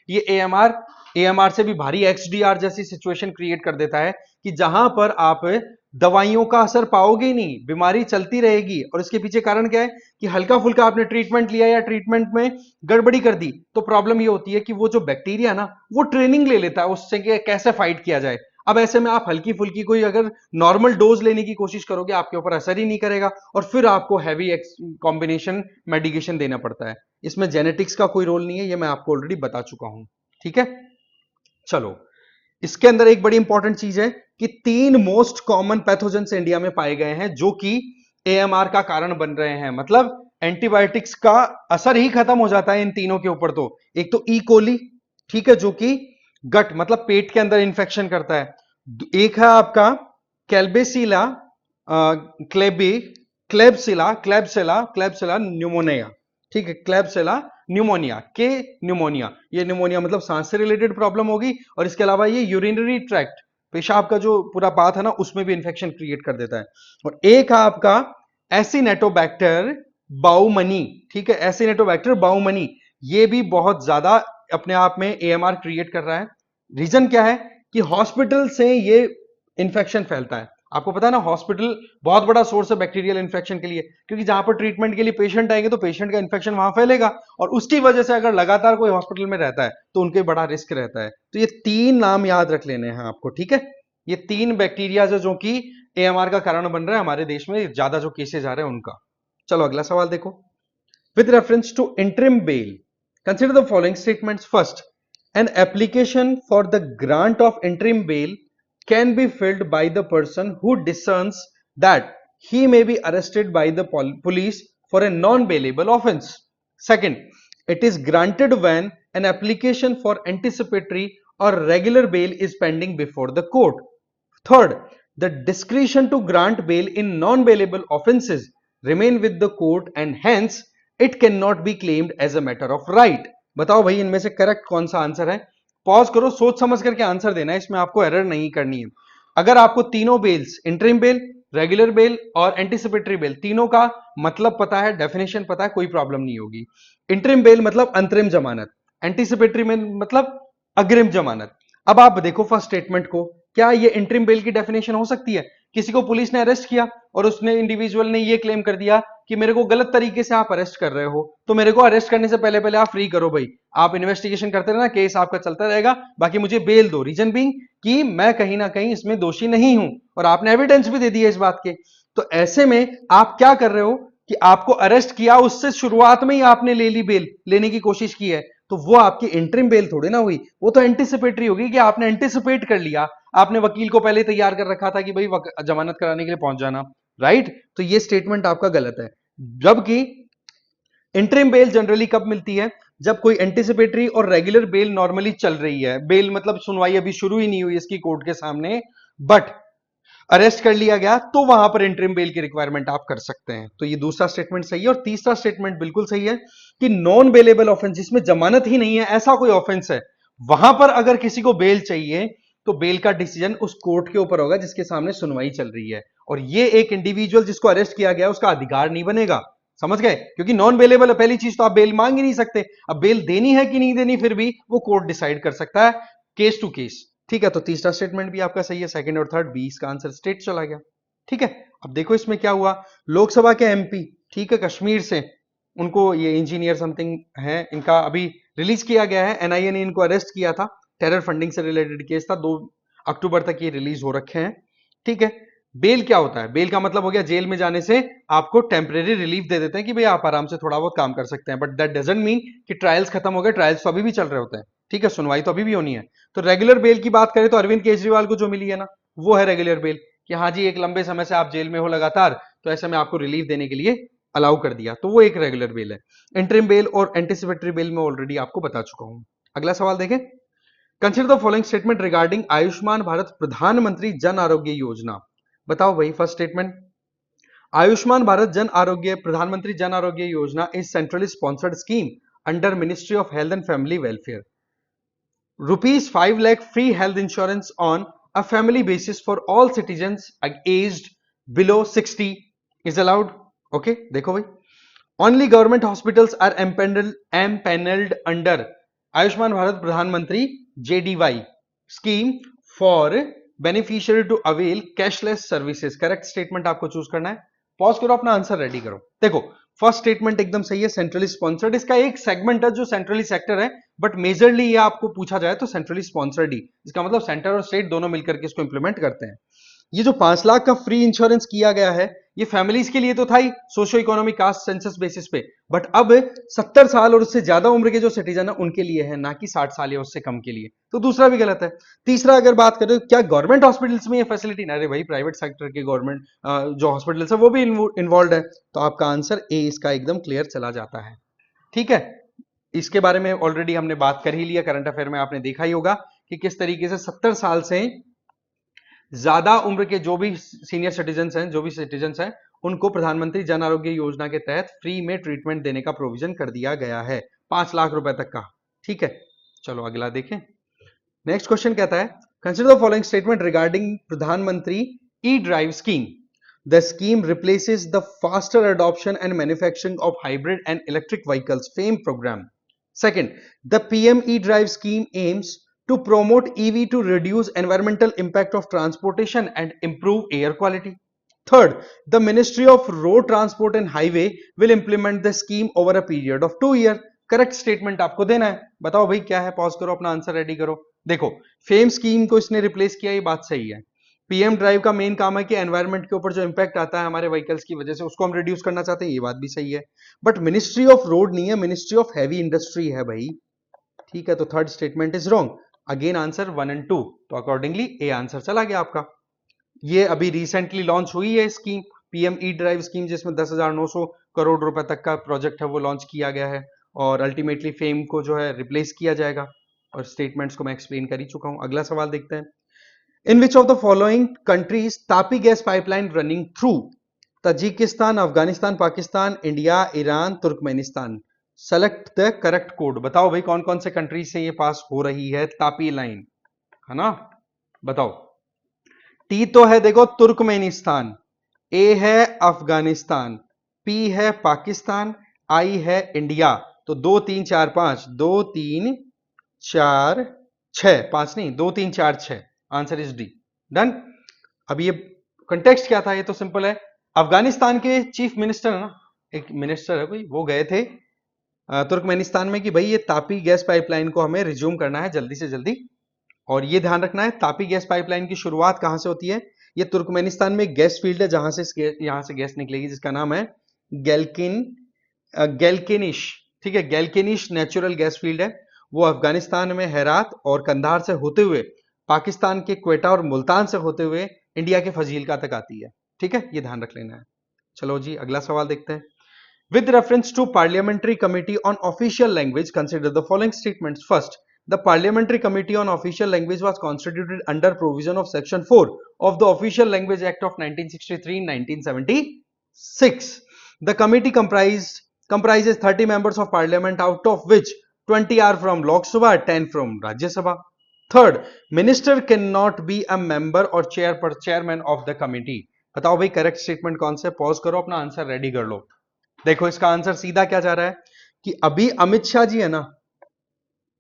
S1: ये एएमआर से भी भारी एक्सडीआर जैसी सिचुएशन क्रिएट कर देता है, कि जहां पर आप दवाइयों का असर पाओगे ही नहीं, बीमारी चलती रहेगी। और इसके पीछे कारण क्या है कि हल्का फुल्का आपने ट्रीटमेंट लिया या ट्रीटमेंट में गड़बड़ी कर दी, तो प्रॉब्लम ये होती है कि वो जो बैक्टीरिया ना, वो ट्रेनिंग ले लेता है उससे कि कैसे फाइट किया जाए। अब ऐसे में आप हल्की फुल्की कोई अगर नॉर्मल डोज लेने की कोशिश करोगे आपके ऊपर असर ही नहीं करेगा और फिर आपको हैवी कॉम्बिनेशन मेडिकेशन देना पड़ता है। इसमें जेनेटिक्स का कोई रोल नहीं है, ये मैं आपको ऑलरेडी बता चुका हूं। ठीक है, चलो इसके अंदर एक बड़ी इंपॉर्टेंट चीज है कि 3 मोस्ट कॉमन पैथोजेंस इंडिया में पाए गए हैं जो कि एएमआर का कारण बन रहे हैं। मतलब एंटीबायोटिक्स का असर ही खत्म हो जाता है इन तीनों के ऊपर। तो एक तो ई कोली, ठीक है, जो कि गट मतलब पेट के अंदर इंफेक्शन करता है। एक है आपका कैल्बेसिला क्लेबी क्लेबसिला क्लेबसिला क्लेबसिला न्यूमोनिया, ठीक है, क्लेबसिला न्यूमोनिया के न्यूमोनिया, ये न्यूमोनिया मतलब सांस से रिलेटेड प्रॉब्लम होगी। और इसके अलावा ये यूरिनरी ट्रैक्ट, पेशाब का जो पूरा पाथ है ना, उसमें भी इंफेक्शन क्रिएट कर देता है। और एक है आपका एसिनेटोबैक्टर बाउमनी, ठीक है, एसिनेटोबैक्टर बाउमनी, ये भी बहुत ज्यादा अपने आप में एएमआर क्रिएट कर रहा है। रीजन क्या है कि हॉस्पिटल से ये इंफेक्शन फैलता है। आपको पता है ना, हॉस्पिटल बहुत बड़ा सोर्स है बैक्टीरियल इंफेक्शन के लिए, क्योंकि जहां पर ट्रीटमेंट के लिए पेशेंट आएंगे तो पेशेंट का इंफेक्शन वहां फैलेगा और उसकी वजह से अगर लगातार कोई हॉस्पिटल में रहता है तो उनके बड़ा रिस्क रहता है। तो ये 3 नाम याद रख लेने हैं आपको, ठीक है। ये 3 बैक्टीरिया जो कि एएमआर का कारण बन रहा है हमारे देश में, ज्यादा जो केसेज आ रहे हैं उनका। चलो अगला सवाल देखो। With reference to interim bail, consider the following statements. First, an application for the grant of interim bail can be filled by the person who discerns that he may be arrested by the police for a non-bailable offense. Second, it is granted when an application for anticipatory or regular bail is pending before the court. Third, the discretion to grant bail in non-bailable offences remain with the court and hence it cannot be claimed as a matter of right. बताओ भाई इनमें से करेक्ट कौन सा आंसर है? पॉज करो, सोच समझ करके आंसर देना है, इसमें आपको एरर नहीं करनी है। अगर आपको तीनों bails, interim bail, regular bail और एंटीसिपेटरी बेल, तीनों का मतलब पता है, डेफिनेशन पता है, कोई प्रॉब्लम नहीं होगी। इंटरिम बेल मतलब अंतरिम जमानत, एंटीसिपेटरी बेल मतलब अग्रिम जमानत। अब आप देखो फर्स्ट स्टेटमेंट को, क्या ये इंटरिम बेल की डेफिनेशन हो सकती है? किसी को पुलिस ने अरेस्ट किया और उसने इंडिविजुअल ने ये क्लेम कर दिया कि मेरे को गलत तरीके से आप अरेस्ट कर रहे हो, तो मेरे को अरेस्ट करने से पहले पहले आप फ्री करो भाई, आप इन्वेस्टिगेशन करते रहना, केस आपका चलता रहेगा, बाकी मुझे बेल दो। रीजन बीइंग कि मैं कहीं ना कहीं इसमें दोषी नहीं हूं और आपने एविडेंस भी दे दिया इस बात के। तो ऐसे में आप क्या कर रहे हो कि आपको अरेस्ट किया, उससे शुरुआत में ही आपने ले ली बेल, लेने की कोशिश की है, तो वो आपकी इंटरिम बेल थोड़ी ना हुई, वो तो एंटीसिपेटरी होगी कि आपने एंटीसिपेट कर लिया, आपने वकील को पहले तैयार कर रखा था कि भाई जमानत कराने के लिए पहुंच जाना, राइट। तो ये स्टेटमेंट आपका गलत है। जबकि इंटरिम बेल जनरली कब मिलती है? जब कोई एंटीसिपेटरी और रेगुलर बेल नॉर्मली चल रही है, बेल मतलब सुनवाई अभी शुरू ही नहीं हुई इसकी कोर्ट के सामने, बट अरेस्ट कर लिया गया, तो वहां पर इंटरिम बेल की रिक्वायरमेंट आप कर सकते हैं। तो ये दूसरा स्टेटमेंट सही है। और तीसरा स्टेटमेंट बिल्कुल सही है कि नॉन बेलेबल ऑफेंस, जिसमें जमानत ही नहीं है, ऐसा कोई ऑफेंस है, वहां पर अगर किसी को बेल चाहिए तो बेल का डिसीजन उस कोर्ट के ऊपर होगा जिसके सामने सुनवाई चल रही है। और ये एक इंडिविजुअल जिसको अरेस्ट किया गया उसका अधिकार नहीं बनेगा, समझ गए? क्योंकि नॉन बेलेबल है, पहली चीज तो आप बेल मांग ही नहीं सकते। अब बेल देनी है कि नहीं देनी फिर भी वो कोर्ट डिसाइड कर सकता है, केस टू केस। ठीक है, तो तीसरा स्टेटमेंट भी आपका सही है, सेकंड और थर्ड, 20 का आंसर स्टेट चला गया। ठीक है, अब देखो इसमें क्या हुआ। लोकसभा के एमपी, ठीक है, कश्मीर से, उनको ये इंजीनियर समथिंग है, इनका अभी रिलीज किया गया है, एनआईए ने इनको अरेस्ट किया था, टेरर फंडिंग से रिलेटेड केस था, 2 अक्टूबर तक ये रिलीज हो रखे हैं। ठीक है, बेल क्या होता है? बेल का मतलब हो गया जेल में जाने से आपको टेम्परेरी रिलीफ दे देते हैं कि भाई आप आराम से थोड़ा बहुत काम कर सकते हैं, बट दैट डजंट मीन कि ट्रायल्स खत्म हो गए, ट्रायल्स तो अभी भी चल रहे होते हैं। ठीक है, सुनवाई तो अभी भी होनी है। तो रेगुलर बेल की बात करें तो अरविंद केजरीवाल को जो मिली है ना, वो है रेगुलर बेल, कि हाँ जी एक लंबे समय से आप जेल में हो लगातार, तो ऐसे में आपको रिलीफ देने के लिए अलाउ कर दिया, तो वो एक रेगुलर बेल है। इंटरिम बेल और एंटीसिपेटरी बेल में ऑलरेडी आपको बता चुका हूं। अगला सवाल देखें। Consider the following statement regarding Ayushman Bharat प्रधानमंत्री जन आरोग्य योजना। बताओ भाई फर्स्ट स्टेटमेंट। आयुष्मान भारत जन आरोग्य प्रधानमंत्री Jan Arogya Yojana is centrally sponsored scheme under ministry of health and family welfare. Rupees 5 lakh free health insurance on a family basis for all citizens aged below 60 is allowed. Okay, देखो भाई, only government hospitals are empaneled under Ayushman Bharat Pradhan JDY scheme for beneficiary to avail cashless services. Correct statement आपको चूज करना है। पॉज करो, अपना आंसर रेडी करो। देखो फर्स्ट स्टेटमेंट एकदम सही है, सेंट्रली स्पॉन्सर्ड। इसका एक सेगमेंट है जो सेंट्रली सेक्टर है, बट मेजरली ये आपको पूछा जाए तो सेंट्रली स्पॉन्सर्ड ही, इसका मतलब सेंटर और स्टेट दोनों मिलकर के इसको इंप्लीमेंट करते हैं। ये जो 5 लाख का फ्री इंश्योरेंस किया गया है, ये फैमिलीज के लिए तो था ही, socio economic caste census basis पे, बट अब 70 साल और उससे ज्यादा उम्र के जो सिटीजन है उनके लिए है, ना कि 60 साल या उससे कम के लिए। तो दूसरा भी गलत है। तीसरा अगर बात करें क्या गवर्नमेंट हॉस्पिटल्स में ये फैसिलिटी ना, अरे भाई प्राइवेट सेक्टर के गवर्नमेंट जो हॉस्पिटल्स है वो भी इन्वॉल्व है, तो आपका आंसर ए इसका एकदम क्लियर चला जाता है। ठीक है, इसके बारे में ऑलरेडी हमने बात कर ही लिया, करंट अफेयर में आपने देखा ही होगा कि किस तरीके से 70 साल से ज्यादा उम्र के जो भी सीनियर सिटीजन्स हैं, जो भी सिटीजन्स हैं, उनको प्रधानमंत्री जन आरोग्य योजना के तहत फ्री में ट्रीटमेंट देने का प्रोविजन कर दिया गया है, 5 लाख रुपए तक का। ठीक है, चलो अगला देखें। नेक्स्ट क्वेश्चन कहता है, consider the following statement regarding Pradhan Mantri E drive scheme. The scheme replaces the faster adoption and manufacturing of hybrid and electric vehicles FAME programme. Second, the PM E-Drive scheme aims to promote EV to reduce environmental impact of transportation and improve air quality. Third, the Ministry of Road Transport and Highway will implement the scheme over a period of 2 years. Correct statement आपको देना है, बताओ भाई क्या है, पॉज करो, अपना आंसर रेडी करो। देखो फेम स्कीम को इसने रिप्लेस किया, ये बात सही है। पीएम ड्राइव का मेन काम है कि एनवायरमेंट के ऊपर जो इंपैक्ट आता है हमारे व्हीकल्स की वजह से, उसको हम रिड्यूस करना चाहते हैं, ये बात भी सही है। बट मिनिस्ट्री ऑफ रोड नहीं है, मिनिस्ट्री ऑफ हैवी इंडस्ट्री है भाई। ठीक है, तो third statement is wrong. Again answer 1 और 2, तो अकॉर्डिंगली ए आंसर चला गया आपका। ये अभी रिसेंटली लॉन्च हुई है स्कीम, पीएम ई ड्राइव स्कीम, जिसमें 10,900 करोड़ रुपए तक का प्रोजेक्ट है, वो लॉन्च किया गया है, और अल्टीमेटली फेम को जो है रिप्लेस किया जाएगा, और स्टेटमेंट्स को मैं एक्सप्लेन कर ही चुका हूं। अगला सवाल देखते हैं। In which of the following countries Tapi gas pipeline running through? Tajikistan, Afghanistan, Pakistan, India, Iran, Turkmenistan. Select the correct code. बताओ भाई कौन कौन से कंट्री से ये पास हो रही है तापी लाइन, है ना, बताओ। टी तो है देखो तुर्कमेनिस्तान, ए है अफगानिस्तान, पी है पाकिस्तान, आई है इंडिया। तो 2 3 4 5, 2 3 4 6, 5 नहीं, 2 3 4 6, आंसर इज डी। डन। अब ये कंटेक्स्ट क्या था, ये तो सिंपल है। अफगानिस्तान के चीफ मिनिस्टर है ना, एक मिनिस्टर है कोई, वो गए थे तुर्कमेनिस्तान में कि भाई ये तापी गैस पाइपलाइन को हमें रिज्यूम करना है जल्दी से जल्दी। और ये ध्यान रखना है, तापी गैस पाइपलाइन की शुरुआत कहां से होती है, ये तुर्कमेनिस्तान में एक गैस फील्ड है जहां से यहां से गैस निकलेगी, जिसका नाम है गैल्किनिश। ठीक है, गैल्किनिश नेचुरल गैस फील्ड है। वो अफगानिस्तान में हेरात और कंधार से होते हुए, पाकिस्तान के क्वेटा और मुल्तान से होते हुए इंडिया के फजीलका तक आती है। ठीक है, ये ध्यान रख लेना है। चलो जी अगला सवाल देखते हैं। With reference to Parliamentary Committee on Official Language, consider the following statements. First, the Parliamentary Committee on Official Language was constituted under provision of Section 4 of the Official Language Act of 1963 and 1976. The committee comprises 30 members of parliament, out of which 20 are from Lok Sabha, 10 from Rajya Sabha. Third, minister cannot be a member or chairman of the committee. बताओ भाई करेक्ट स्टेटमेंट कौन सा है, पॉज करो, अपना आंसर रेडी कर लो। देखो इसका आंसर सीधा क्या जा रहा है कि अभी अमित शाह जी है ना,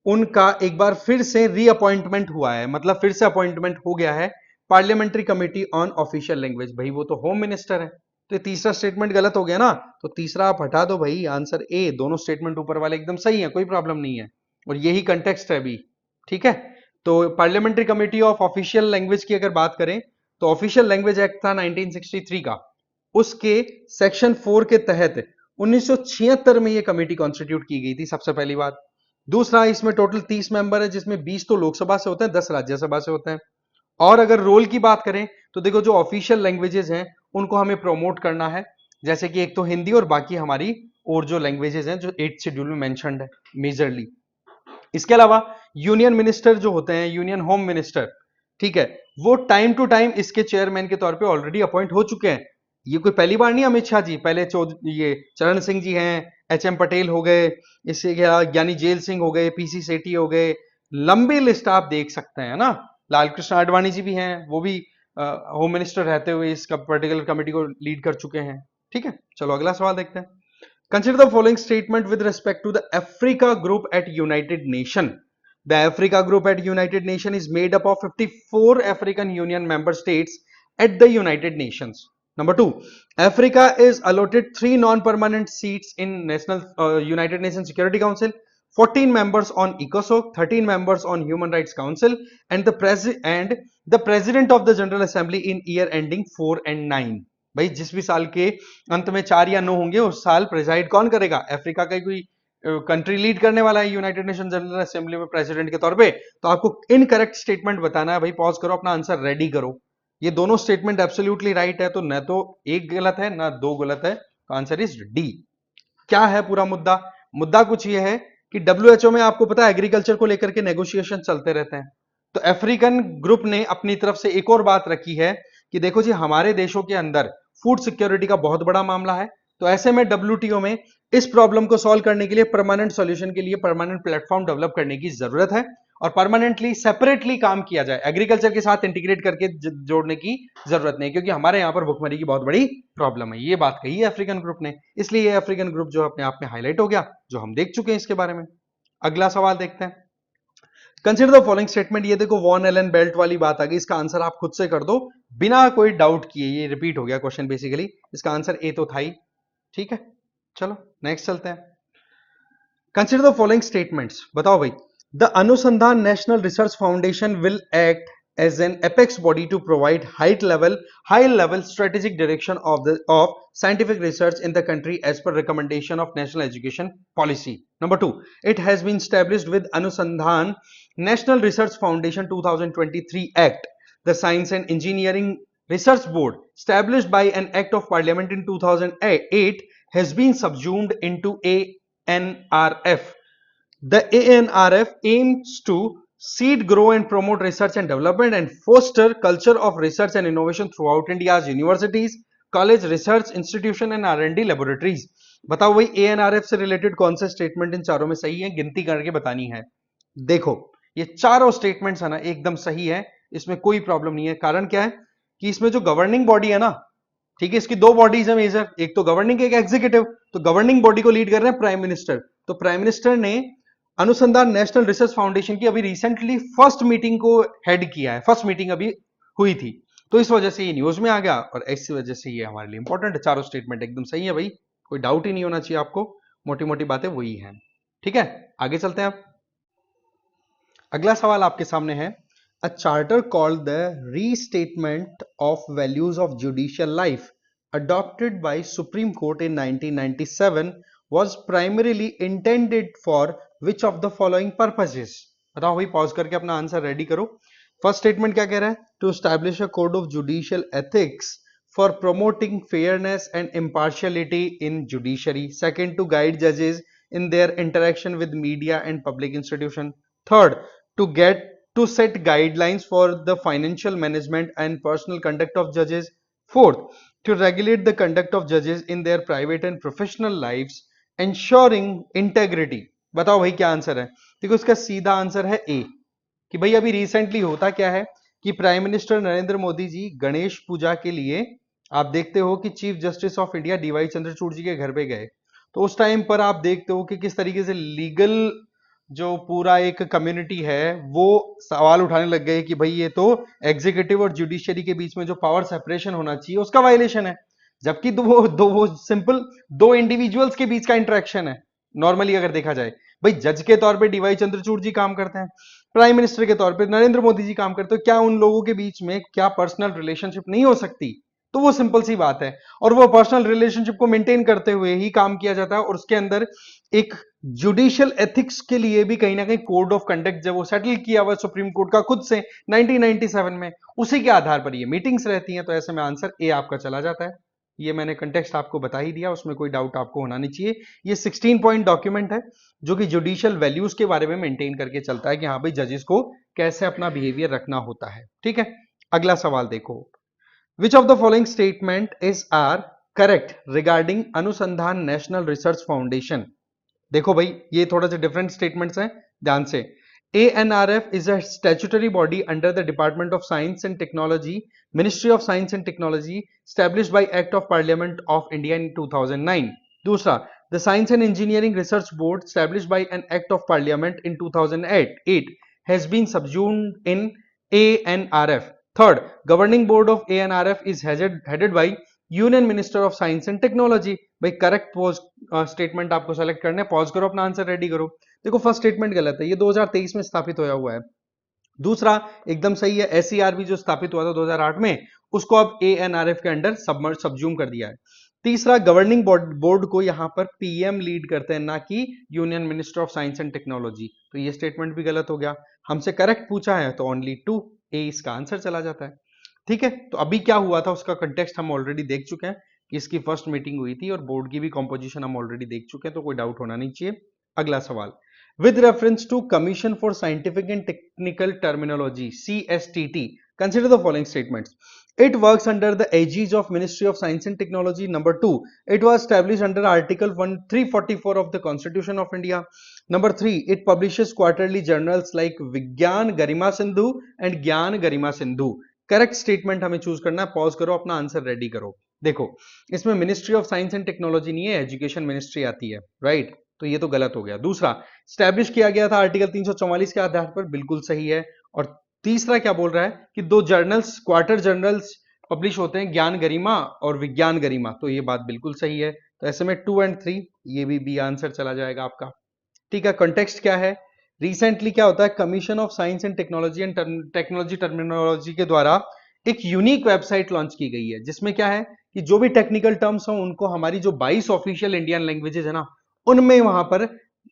S1: उनका एक बार फिर से रीअपॉइंटमेंट हुआ है, मतलब फिर से अपॉइंटमेंट हो गया है parliamentary committee on official language. भाई वो तो होम मिनिस्टर है, तो तीसरा स्टेटमेंट गलत हो गया ना, तो तीसरा आप हटा दो भाई, आंसर ए। दोनों स्टेटमेंट ऊपर वाले एकदम सही है, कोई प्रॉब्लम नहीं है, और यही कंटेक्स्ट है अभी। ठीक है, तो parliamentary committee of official language की अगर बात करें, तो ऑफिशियल लैंग्वेज एक्ट था 1963 का, उसके सेक्शन 4 के तहत 1976 में यह कमेटी कॉन्स्टिट्यूट की गई थी, सबसे पहली बात। दूसरा, इसमें टोटल 30 मेंबर है, जिसमें 20 तो लोकसभा से होते हैं, 10 राज्यसभा से होते हैं। और अगर रोल की बात करें तो देखो जो ऑफिशियल लैंग्वेजेस हैं उनको हमें प्रमोट करना है, जैसे कि एक तो हिंदी और बाकी हमारी और जो लैंग्वेजेस हैं जो 8th शेड्यूल में मेंशन्ड है मेजरली। इसके अलावा यूनियन मिनिस्टर जो होते हैं, यूनियन होम मिनिस्टर, ठीक है, वो टाइम टू टाइम इसके चेयरमैन के तौर पे ऑलरेडी अपॉइंट हो चुके हैं। ये कोई पहली बार नहीं, अमित शाह जी पहले ये चरण सिंह जी हैं, एचएम पटेल हो गए, इससे ज्ञानी जेल सिंह हो गए, पीसी सेठी हो गए, लंबी लिस्ट आप देख सकते हैं ना। लालकृष्ण आडवाणी जी भी हैं, वो भी होम मिनिस्टर रहते हुए इस पर्टिकुलर कमेटी को लीड कर चुके हैं। ठीक है, चलो अगला सवाल देखते हैं। Consider the following statement with respect to the Africa group at United Nation. The Africa group at United Nation is made up of 54 African Union member states at the United Nations. Number two, Africa is allotted 3 non-permanent seats in National United Nations Security Council, 14 members on ECOSOC, 13 members on Human Rights Council, and the President of the General Assembly in year ending 4 and 9. भाई जिस भी साल के अंत में 4 या 9 होंगे उस साल प्रेजाइड कौन करेगा? अफ्रीका का कोई कंट्री लीड करने वाला है यूनाइटेड नेशन जनरल असेंबली में प्रेसिडेंट के तौर पे, तो आपको इनकरेक्ट स्टेटमेंट बताना है भाई। पॉज करो, अपना आंसर रेडी करो। ये दोनों स्टेटमेंट एब्सोल्युटली राइट है, तो न तो एक गलत है ना दो गलत है, तो आंसर इज डी। क्या है पूरा मुद्दा? मुद्दा कुछ ये है कि डब्ल्यूएचओ में आपको पता है एग्रीकल्चर को लेकर के नेगोशिएशन चलते रहते हैं। तो अफ्रीकन ग्रुप ने अपनी तरफ से एक और बात रखी है कि देखो जी, हमारे देशों के अंदर फूड सिक्योरिटी का बहुत बड़ा मामला है, तो ऐसे में डब्ल्यूटीओ में इस प्रॉब्लम को सॉल्व करने के लिए, परमानेंट सॉल्यूशन के लिए परमानेंट प्लेटफॉर्म डेवलप करने की जरूरत है और परमानेंटली सेपरेटली काम किया जाए। एग्रीकल्चर के साथ इंटीग्रेट करके जोड़ने की जरूरत नहीं, क्योंकि हमारे यहां पर भुखमरी की बहुत बड़ी प्रॉब्लम है। ये बात कही है अफ्रीकन ग्रुप ने, इसलिए ये अफ्रीकन ग्रुप जो अपने आप में हाईलाइट हो गया, जो हम देख चुके हैं इसके बारे में। अगला सवाल देखते हैं। Consider the following statement. ये देखो वॉन एलन बेल्ट वाली बात आ गई, इसका आंसर आप खुद से कर दो बिना कोई डाउट किए। ये रिपीट हो गया क्वेश्चन बेसिकली, इसका आंसर ए तो था ही। ठीक है, चलो नेक्स्ट चलते हैं। Consider the following statements. बताओ भाई, द अनुसंधान national research foundation will act as an apex body to provide high level strategic direction of scientific research in the country as per recommendation of national education policy. Number 2, it has been established with Anusandhan National Research Foundation 2023 Act. The Science and Engineering Research Board, established by an act of parliament in 2008, has been subsumed into ANRF. The ANRF aims to seed, grow and promote research and development and foster culture of research and innovation throughout India's universities, college, research institution and R&D laboratories. बताओ भाई, ANRF से रिलेटेड कौन सा स्टेटमेंट इन चारों में सही है? गिनती करके बतानी है। देखो, ये चारों स्टेटमेंट्स है ना एकदम सही है, इसमें कोई प्रॉब्लम नहीं है। कारण क्या है कि इसमें जो गवर्निंग बॉडी है ना, ठीक है, इसकी दो बॉडीज है मेजर, एक तो गवर्निंग एक एग्जीक्यूटिव। तो गवर्निंग बॉडी को लीड कर रहे हैं प्राइम मिनिस्टर। तो प्राइम मिनिस्टर ने अनुसंधान नेशनल रिसर्च फाउंडेशन की अभी रिसेंटली फर्स्ट मीटिंग को हेड किया है, फर्स्ट मीटिंग अभी हुई थी, तो इस वजह से ये न्यूज में आ गया और इसी वजह से ये हमारे लिए इंपॉर्टेंट है। चारों स्टेटमेंट एकदम सही है भाई, कोई डाउट ही नहीं होना चाहिए आपको, मोटी मोटी बातें वही हैं। ठीक है, आगे चलते हैं आप। अगला सवाल आपके सामने है, अ charter called the restatement of values of judicial life adopted by Supreme Court in 1997 was primarily intended for which of the following purposes? बताओ भाई, पॉज करके अपना आंसर रेडी करो। फर्स्ट स्टेटमेंट क्या कह रहा है? To establish a code of judicial ethics for promoting fairness and impartiality in judiciary. Second, to guide जजेस in their interaction with media and public institution. Third, to set guidelines for the financial management and personal conduct of judges. Fourth, to regulate the conduct of judges in their private and professional lives, ensuring integrity. बताओ भाई क्या आंसर है? देखो, इसका सीधा आंसर है ए, कि भाई अभी रिसेंटली होता क्या है कि प्राइम मिनिस्टर नरेंद्र मोदी जी गणेश पूजा के लिए आप देखते हो कि chief justice of India DY Chandrachud ji के घर पे गए। तो उस टाइम पर आप देखते हो कि किस तरीके से लीगल जो पूरा एक कम्युनिटी है वो सवाल उठाने लग गए कि भाई ये तो एग्जीक्यूटिव और जुडिशरी के बीच में जो पावर सेपरेशन होना चाहिए उसका वायलेशन है, जबकि वो सिंपल दो इंडिविजुअल्स के बीच का इंटरेक्शन है। नॉर्मली अगर देखा जाए, भाई जज के तौर पे डीवाई चंद्रचूड़ जी काम करते हैं, प्राइम मिनिस्टर के तौर पे नरेंद्र मोदी जी काम करते हैं, क्या उन लोगों के बीच में क्या पर्सनल रिलेशनशिप नहीं हो सकती? तो वो सिंपल सी बात है, और वो पर्सनल रिलेशनशिप को मेंटेन करते हुए ही काम किया जाता है। और उसके अंदर एक जुडिशियल एथिक्स के लिए भी कहीं ना कहीं कोड ऑफ कंडक्ट जब वो सेटल किया हुआ सुप्रीम कोर्ट का खुद से 1997 में, उसी के आधार पर ये मीटिंग्स रहती हैं। तो ऐसे में आंसर ए आपका चला जाता है। ये मैंने कंटेक्स्ट आपको बता ही दिया, उसमें कोई डाउट आपको होना नहीं चाहिए। ये 16 पॉइंट डॉक्यूमेंट है जो कि जुडिशियल वैल्यूज के बारे में मेंटेन करके चलता है कि हाँ भाई जजेस को कैसे अपना बिहेवियर रखना होता है। ठीक है, अगला सवाल देखो, Which of the following statement are correct regarding अनुसंधान नेशनल रिसर्च फाउंडेशन? देखो भाई, ये थोड़ा सा डिफरेंट स्टेटमेंट्स हैं, ध्यान से। ANRF is a statutory body under the Department of Science and Technology, Ministry of Science and Technology, established by Act of Parliament of India in 2009. दूसरा, the Science and Engineering Research Board, established by an Act of Parliament in 2008, has been subsumed in ANRF. Third, governing board of ANRF is headed by union minister of science and technology. भाई करेक्ट स्टेटमेंट आपको सेलेक्ट करना है, पॉज करो, अपना आंसर रेडी करो। देखो फर्स्ट स्टेटमेंट गलत है, ये 2023 में स्थापित होया हुआ है। दूसरा एकदम सही है, एससीआरबी जो स्थापित हुआ था 2008 में, उसको अब एएनआरएफ के अंडर सबज्यूम कर दिया है। तीसरा गवर्निंग बोर्ड को यहां पर पीएम लीड करते हैं, ना कि union minister of science and technology, तो ये स्टेटमेंट भी गलत हो गया। हमसे करेक्ट पूछा है तो ओनली 2 ए इसका आंसर चला जाता है। ठीक है, तो अभी क्या हुआ था उसका कंटेक्स्ट हम ऑलरेडी देख चुके हैं कि इसकी फर्स्ट मीटिंग हुई थी और बोर्ड की भी कंपोजिशन हम ऑलरेडी देख चुके हैं, तो कोई डाउट होना नहीं चाहिए। अगला सवाल, with reference to Commission for Scientific and Technical Terminology CSTT, consider the following statements. It works under the aegis of Ministry of Science and Technology. Number 2, it was established under Article 344 of the Constitution of India. Number 3, it publishes quarterly journals like Vigyan Garima Sindhu and Gyan Garima Sindhu. Correct statement हमें चूज करना है, पॉज करो, अपना आंसर रेडी करो। देखो इसमें ministry of science and technology नहीं है, एजुकेशन मिनिस्ट्री आती है, राइट? तो ये तो गलत हो गया। दूसरा, स्टैब्लिश किया गया था आर्टिकल 344 के आधार पर, बिल्कुल सही है। और तीसरा क्या बोल रहा है कि 2 जर्नल्स, क्वार्टर जर्नल्स पब्लिश होते हैं, ज्ञान गरिमा और विज्ञान गरिमा, तो ये बात बिल्कुल सही है। तो ऐसे में 2 और 3 ये भी बी आंसर चला जाएगा आपका। ठीक है, कॉन्टेक्स्ट क्या है? रिसेंटली क्या होता है, commission of science and technology terminology के द्वारा एक यूनिक वेबसाइट लॉन्च की गई है, जिसमें क्या है कि जो भी टेक्निकल टर्म्स हो उनको हमारी जो 22 ऑफिशियल इंडियन लैंग्वेजेस है ना, उनमें वहां पर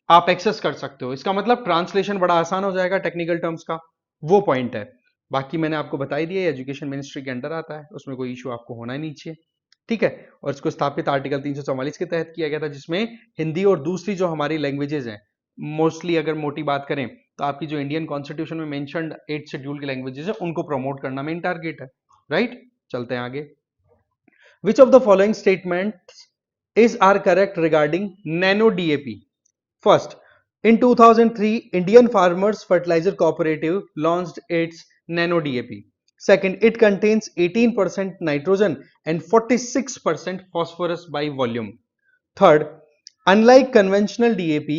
S1: आप एक्सेस कर सकते हो। इसका मतलब ट्रांसलेशन बड़ा आसान हो जाएगा टेक्निकल टर्म्स का, वो पॉइंट है। बाकी मैंने आपको बताई दिया, एजुकेशन मिनिस्ट्री के अंडर आता है, उसमें कोई इशू आपको होना ही नहीं चाहिए। ठीक है, और इसको स्थापित आर्टिकल 344 के तहत किया गया था, जिसमें हिंदी और दूसरी जो हमारी लैंग्वेजेस हैं, मोस्टली अगर मोटी बात करें तो आपकी जो इंडियन कॉन्स्टिट्यूशन में मेंशन्ड 8 शेड्यूल की लैंग्वेजेस है उनको प्रमोट करना मेन टारगेट है, राइट? चलते हैं आगे। विच of the following statement is are correct regarding nano DAP? First, in 2003, Indian Farmers Fertilizer Cooperative launched its nano DAP. Second, it contains 18% nitrogen and 46% phosphorus by volume. Third, unlike conventional DAP,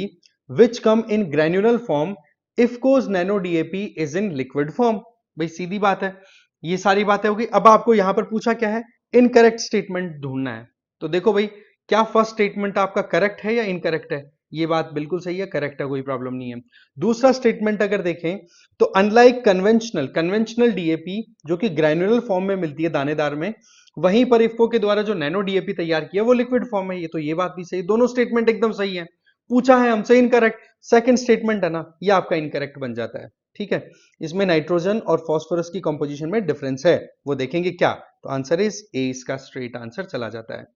S1: which come in granular form, IFFCO's nano DAP is in liquid form. भाई सीधी बात है, ये सारी बातें होगी। अब आपको यहां पर पूछा क्या है, इनकरेक्ट स्टेटमेंट ढूंढना है। तो देखो भाई, क्या फर्स्ट स्टेटमेंट आपका करेक्ट है या इनकरेक्ट है? ये बात बिल्कुल सही है, करेक्ट है, कोई प्रॉब्लम नहीं है। दूसरा स्टेटमेंट अगर देखें तो अनलाइक कन्वेंशनल डीएपी जो कि ग्रैन्युलर फॉर्म में मिलती है, दानेदार में, वहीं पर इफको के द्वारा जो नैनो डीएपी तैयार किया वो लिक्विड फॉर्म है। ये तो ये बात भी सही, दोनों स्टेटमेंट एकदम सही है। पूछा है हमसे इनकरेक्ट, सेकंड स्टेटमेंट है ना, ये आपका इनकरेक्ट बन जाता है। ठीक है, इसमें नाइट्रोजन और फॉस्फोरस की कंपोजिशन में डिफरेंस है, वो देखेंगे क्या, तो आंसर इज ए, इसका स्ट्रेट आंसर चला जाता है।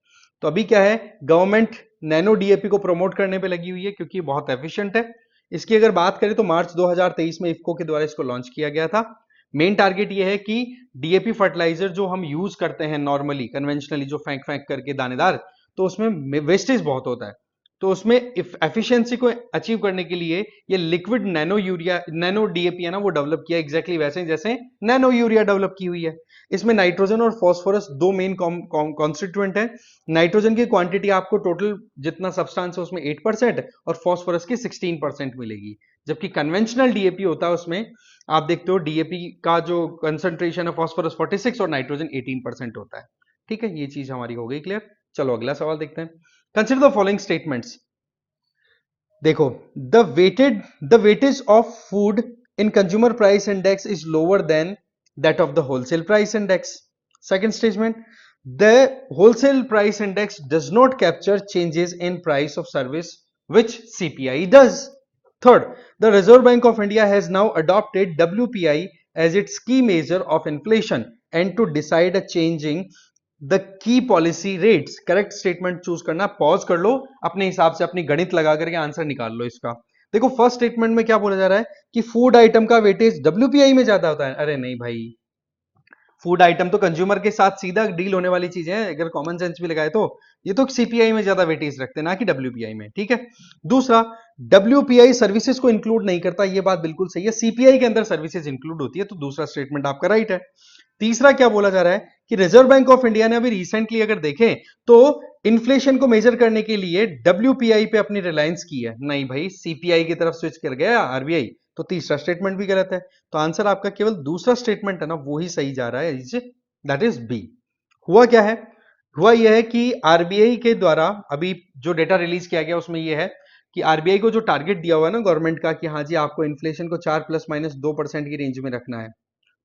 S1: तो अभी क्या है, गवर्नमेंट नैनो डीएपी को प्रमोट करने पे लगी हुई है क्योंकि बहुत एफिशिएंट है। इसकी अगर बात करें तो मार्च 2023 में इफको के द्वारा इसको लॉन्च किया गया था। मेन टारगेट ये है कि डीएपी फर्टिलाइजर जो हम यूज करते हैं नॉर्मली कन्वेंशनली, जो फेंक फेंक करके दानेदार, तो उसमें वेस्टेज बहुत होता है, तो उसमें एफिशिएंसी को अचीव करने के लिए ये लिक्विड नैनो डीएपी है ना, वो डेवलप किया एग्जैक्टली वैसे जैसे नैनो यूरिया डेवलप की हुई है। इसमें नाइट्रोजन और फास्फोरस दो मेन कॉन्स्टिट्यूएंट है। नाइट्रोजन की क्वांटिटी आपको टोटल जितना सब्सटेंस है उसमें 8% और फास्फोरस की 16% मिलेगी, जबकि कन्वेंशनल डीएपी होता है उसमें आप देखते हो डीएपी का जो कंसंट्रेशन है फास्फोरस 46 और नाइट्रोजन 18% होता है। ठीक है, ये चीज हमारी हो गई क्लियर। चलो अगला सवाल देखते हैं। Consider the following statements. देखो, the weightage of food in consumer price index is lower than that of the wholesale price index. Second statement, the wholesale price index does not capture changes in price of service which CPI does. Third, the Reserve Bank of India has now adopted WPI as its key measure of inflation and to decide a changing the key policy rates. Correct statement choose करना, पॉज कर लो, अपने हिसाब से अपनी गणित लगा करके आंसर निकाल लो इसका। देखो फर्स्ट स्टेटमेंट में क्या बोला जा रहा है कि फूड आइटम का वेटेज डब्ल्यूपीआई में ज्यादा होता है। अरे नहीं भाई, फूड आइटम तो कंज्यूमर के साथ सीधा डील होने वाली चीज है, अगर कॉमन सेंस भी लगाए तो ये तो सीपीआई में ज्यादा वेटेज रखते हैं, ना कि डब्ल्यूपीआई में। ठीक है, दूसरा, डब्ल्यूपीआई सर्विसेज को इंक्लूड नहीं करता, ये बात बिल्कुल सही है, सीपीआई के अंदर सर्विसेज इंक्लूड होती है, तो दूसरा स्टेटमेंट आपका राइट है। तीसरा क्या बोला जा रहा है कि रिजर्व बैंक ऑफ इंडिया ने अभी रिसेंटली अगर देखें तो इन्फ्लेशन को मेजर करने के लिए डब्ल्यूपीआई पे अपनी रिलायंस की है। नहीं भाई, सीपीआई की तरफ स्विच कर गया आरबीआई, तो तीसरा स्टेटमेंट भी गलत है। तो आंसर आपका केवल दूसरा स्टेटमेंट है ना, वो ही सही जा रहा है, दैट इज बी। हुआ क्या है, हुआ यह है कि आरबीआई के द्वारा अभी जो डेटा रिलीज किया गया उसमें यह है कि आरबीआई को जो टारगेट दिया हुआ है ना गवर्नमेंट का कि हाँ जी आपको इन्फ्लेशन को 4 ± 2% की रेंज में रखना है,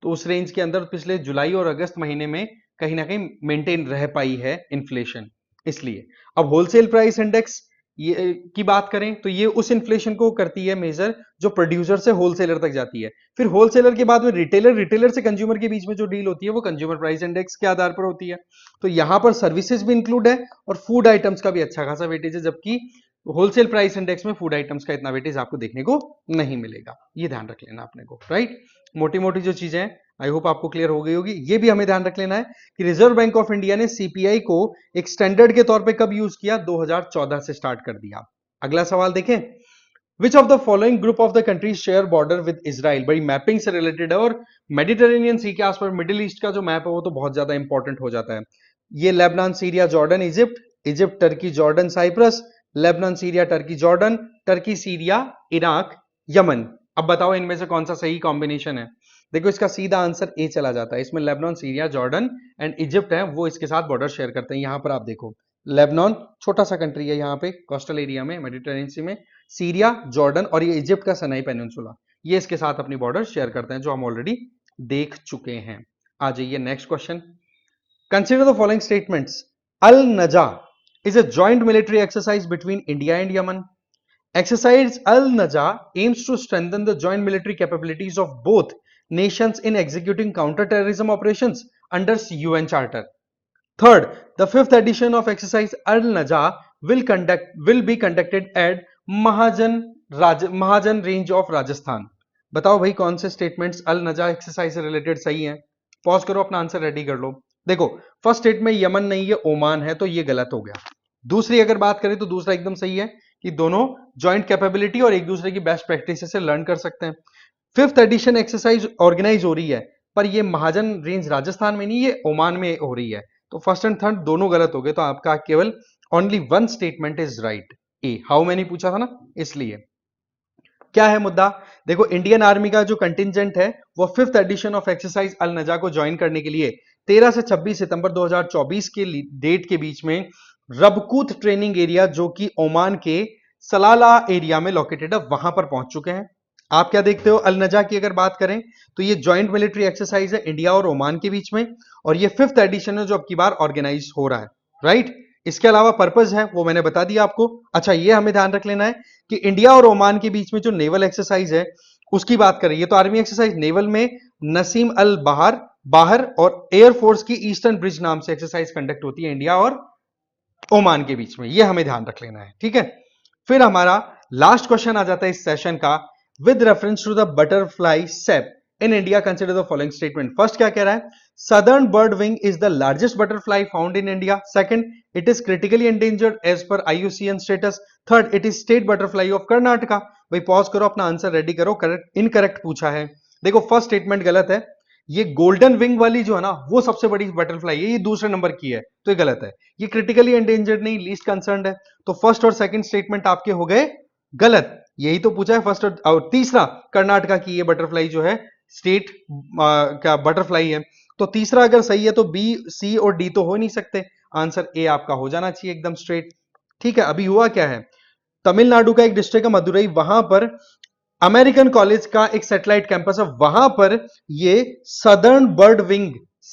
S1: तो उस रेंज के अंदर पिछले जुलाई और अगस्त महीने में कहीं ना कहीं मेंटेन रह पाई है इन्फ्लेशन। इसलिए अब होलसेल प्राइस इंडेक्स ये की बात करें तो ये उस इन्फ्लेशन को करती है मेजर जो प्रोड्यूसर से होलसेलर तक जाती है, फिर होलसेलर के बाद में रिटेलर, रिटेलर से कंज्यूमर के बीच में जो डील होती है वो कंज्यूमर प्राइस इंडेक्स के आधार पर होती है। तो यहां पर सर्विसेज भी इंक्लूड है और फूड आइटम्स का भी अच्छा खासा वेटेज है, जबकि होलसेल प्राइस इंडेक्स में फूड आइटम्स का इतना वेटेज आपको देखने को नहीं मिलेगा। ये ध्यान रख लेना अपने को, राइट। मोटी मोटी जो चीजें हैं आई होप आपको क्लियर हो गई होगी। ये भी हमें ध्यान रख लेना है कि रिजर्व बैंक ऑफ इंडिया ने सीपीआई को एक स्टैंडर्ड के तौर पे कब यूज किया, 2014 से स्टार्ट कर दिया। अगला सवाल देखें, विच of the following group of the countries share border with Israel. बड़ी मैपिंग से रिलेटेड है और मेडिटेरेनियन सी के आसपास मिडिल ईस्ट का जो मैप है वो तो बहुत ज्यादा इंपॉर्टेंट हो जाता है। ये Lebanon, Syria, Jordan, Egypt, Egypt, Turkey, Jordan, Cyprus, Lebanon, Syria, Turkey, Jordan, Turkey, Syria, Iraq, Yemen. अब बताओ इनमें से कौन सा सही कॉम्बिनेशन है। देखो इसका सीधा आंसर ए चला जाता है, इसमें Lebanon, Syria, Jordan and Egypt है वो इसके साथ बॉर्डर शेयर करते हैं। यहां पर आप देखो लेबनान छोटा सा कंट्री है यहाँ पे कोस्टल एरिया में मेडिटेरेनियन सी में, सीरिया, जॉर्डन और ये इजिप्ट का सनाई पेनिनसुला ये इसके साथ अपनी बॉर्डर शेयर करते हैं, जो हम ऑलरेडी देख चुके हैं। आ जाइए next question, consider the following statements. Al Naja is a joint military exercise between India and Yemen. Exercise Al-Naja aims to strengthen the joint military capabilities of both nations in executing counter-terrorism operations under UN Charter. Third, the fifth edition of Exercise Al-Naja will be conducted at Mahajan range of Rajasthan. बताओ भाई कौन से स्टेटमेंट्स अल नजा एक्सरसाइज से रिलेटेड सही हैं। पॉज करो, अपना आंसर रेडी कर लो। देखो फर्स्ट स्टेटमेंट यमन नहीं है ओमान है, तो ये गलत हो गया। दूसरी अगर बात करें तो दूसरा एकदम सही है कि दोनों जॉइंट कैपेबिलिटी और एक दूसरे की बेस्ट प्रैक्टिस से लर्न कर सकते हैं। फिफ्थ एडिशन एक्सरसाइज ऑर्गेनाइज हो रही है पर ये महाजन रेंज राजस्थान में नहीं, ये ओमान में हो रही है। तो फर्स्ट एंड थर्ड दोनों गलत हो गए, तो आपका केवल only one statement is right, A. How many पूछा था ना, इसलिए क्या है मुद्दा। देखो इंडियन आर्मी का जो कंटिजेंट है वो फिफ्थ एडिशन ऑफ एक्सरसाइज अल नजा को ज्वाइन करने के लिए 13 से 26 सितंबर 2024 के डेट के बीच में रबकूत ट्रेनिंग एरिया जो कि ओमान के सलाला एरिया में लोकेटेड है वहां पर पहुंच चुके हैं। आप क्या देखते हो, अल नजा की अगर बात करें तो ये ज्वाइंट मिलिट्री एक्सरसाइज है इंडिया और ओमान के बीच में, और ये फिफ्थ एडिशन है जो अब की बार ऑर्गेनाइज हो रहा है, राइट। इसके अलावा पर्पज है वो मैंने बता दिया आपको। अच्छा ये हमें ध्यान रख लेना है कि इंडिया और ओमान के बीच में जो नेवल एक्सरसाइज है उसकी बात करें, ये तो आर्मी एक्सरसाइज, नेवल में नसीम अल बाहर बाहर और एयरफोर्स की ईस्टर्न ब्रिज नाम से एक्सरसाइज कंडक्ट होती है इंडिया और ओमान के बीच में, ये हमें ध्यान रख लेना है, ठीक है। फिर हमारा लास्ट क्वेश्चन आ जाता है इस सेशन का, with reference to the butterfly species in India consider the following statement. First क्या कह रहा है, southern bird wing is the largest butterfly found in India. Second, it is critically endangered as per IUCN status. Third, it is state butterfly of Karnataka. भाई पॉज करो, अपना आंसर रेडी करो, करेक्ट इनकरेक्ट पूछा है। देखो फर्स्ट स्टेटमेंट गलत है, ये गोल्डन विंग वाली जो है ना वो सबसे बड़ी बटरफ्लाई है, ये दूसरे नंबर की है, तो ये गलत है। ये क्रिटिकली एंडेंजर्ड नहीं, लीस्ट कंसर्न्ड है, तो फर्स्ट और सेकंड स्टेटमेंट आपके हो गए गलत। यही तो पूछा है फर्स्ट और तीसरा, कर्नाटका की ये बटरफ्लाई जो है स्टेट क्या बटरफ्लाई है, तो तीसरा अगर सही है तो बी, सी और डी तो हो नहीं सकते, आंसर ए आपका हो जाना चाहिए एकदम स्ट्रेट, ठीक है। अभी हुआ क्या है, तमिलनाडु का एक डिस्ट्रिक्ट है मदुरई, वहां पर अमेरिकन कॉलेज का एक सैटेलाइट कैंपस है, वहां पर ये सदर्न बर्ड विंग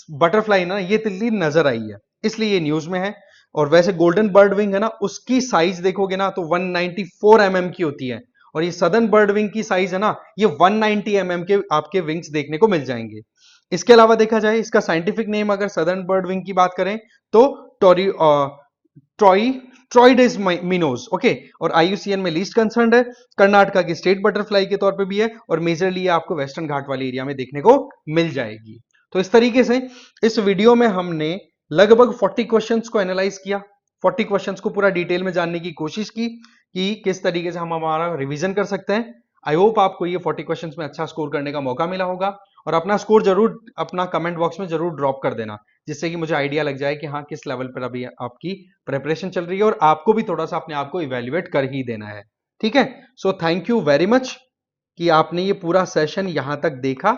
S1: बटरफ्लाई ना ये तितली नजर आई है, इसलिए ये न्यूज में है। और वैसे गोल्डन बर्ड विंग है ना उसकी साइज देखोगे ना तो 194 mm की होती है, और ये सदर्न बर्ड विंग की साइज है ना ये 190 mm के आपके विंग्स देखने को मिल जाएंगे। इसके अलावा देखा जाए इसका साइंटिफिक नेम अगर सदर्न बर्ड विंग की बात करें तो टोरी ट्रॉई ट्रॉइडेस मिनोज, ओके। और IUCN में लीस्ट कंसर्न है, कर्नाटका की स्टेट बटरफ्लाई के तौर पे भी है, और मेजरली आपको वेस्टर्न घाट वाले एरिया में देखने को मिल जाएगी। तो इस तरीके से इस वीडियो में हमने लगभग 40 क्वेश्चंस को एनालाइज किया, 40 क्वेश्चंस को पूरा डिटेल में जानने की कोशिश की कि किस तरीके से हम हमारा रिवीजन कर सकते हैं। आई होप आपको ये 40 क्वेश्चंस में अच्छा स्कोर करने का मौका मिला होगा, और अपना स्कोर जरूर अपना कमेंट बॉक्स में जरूर ड्रॉप कर देना, जिससे कि मुझे आइडिया लग जाए कि हाँ किस लेवल पर अभी आपकी प्रिपरेशन चल रही है, और आपको भी थोड़ा सा अपने आप को इवेल्युएट कर ही देना है, ठीक है। So thank you very much कि आपने ये पूरा सेशन यहां तक देखा,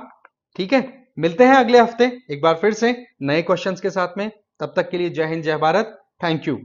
S1: ठीक है। मिलते हैं अगले हफ्ते एक बार फिर से नए क्वेश्चंस के साथ में, तब तक के लिए जय हिंद जय भारत। Thank you.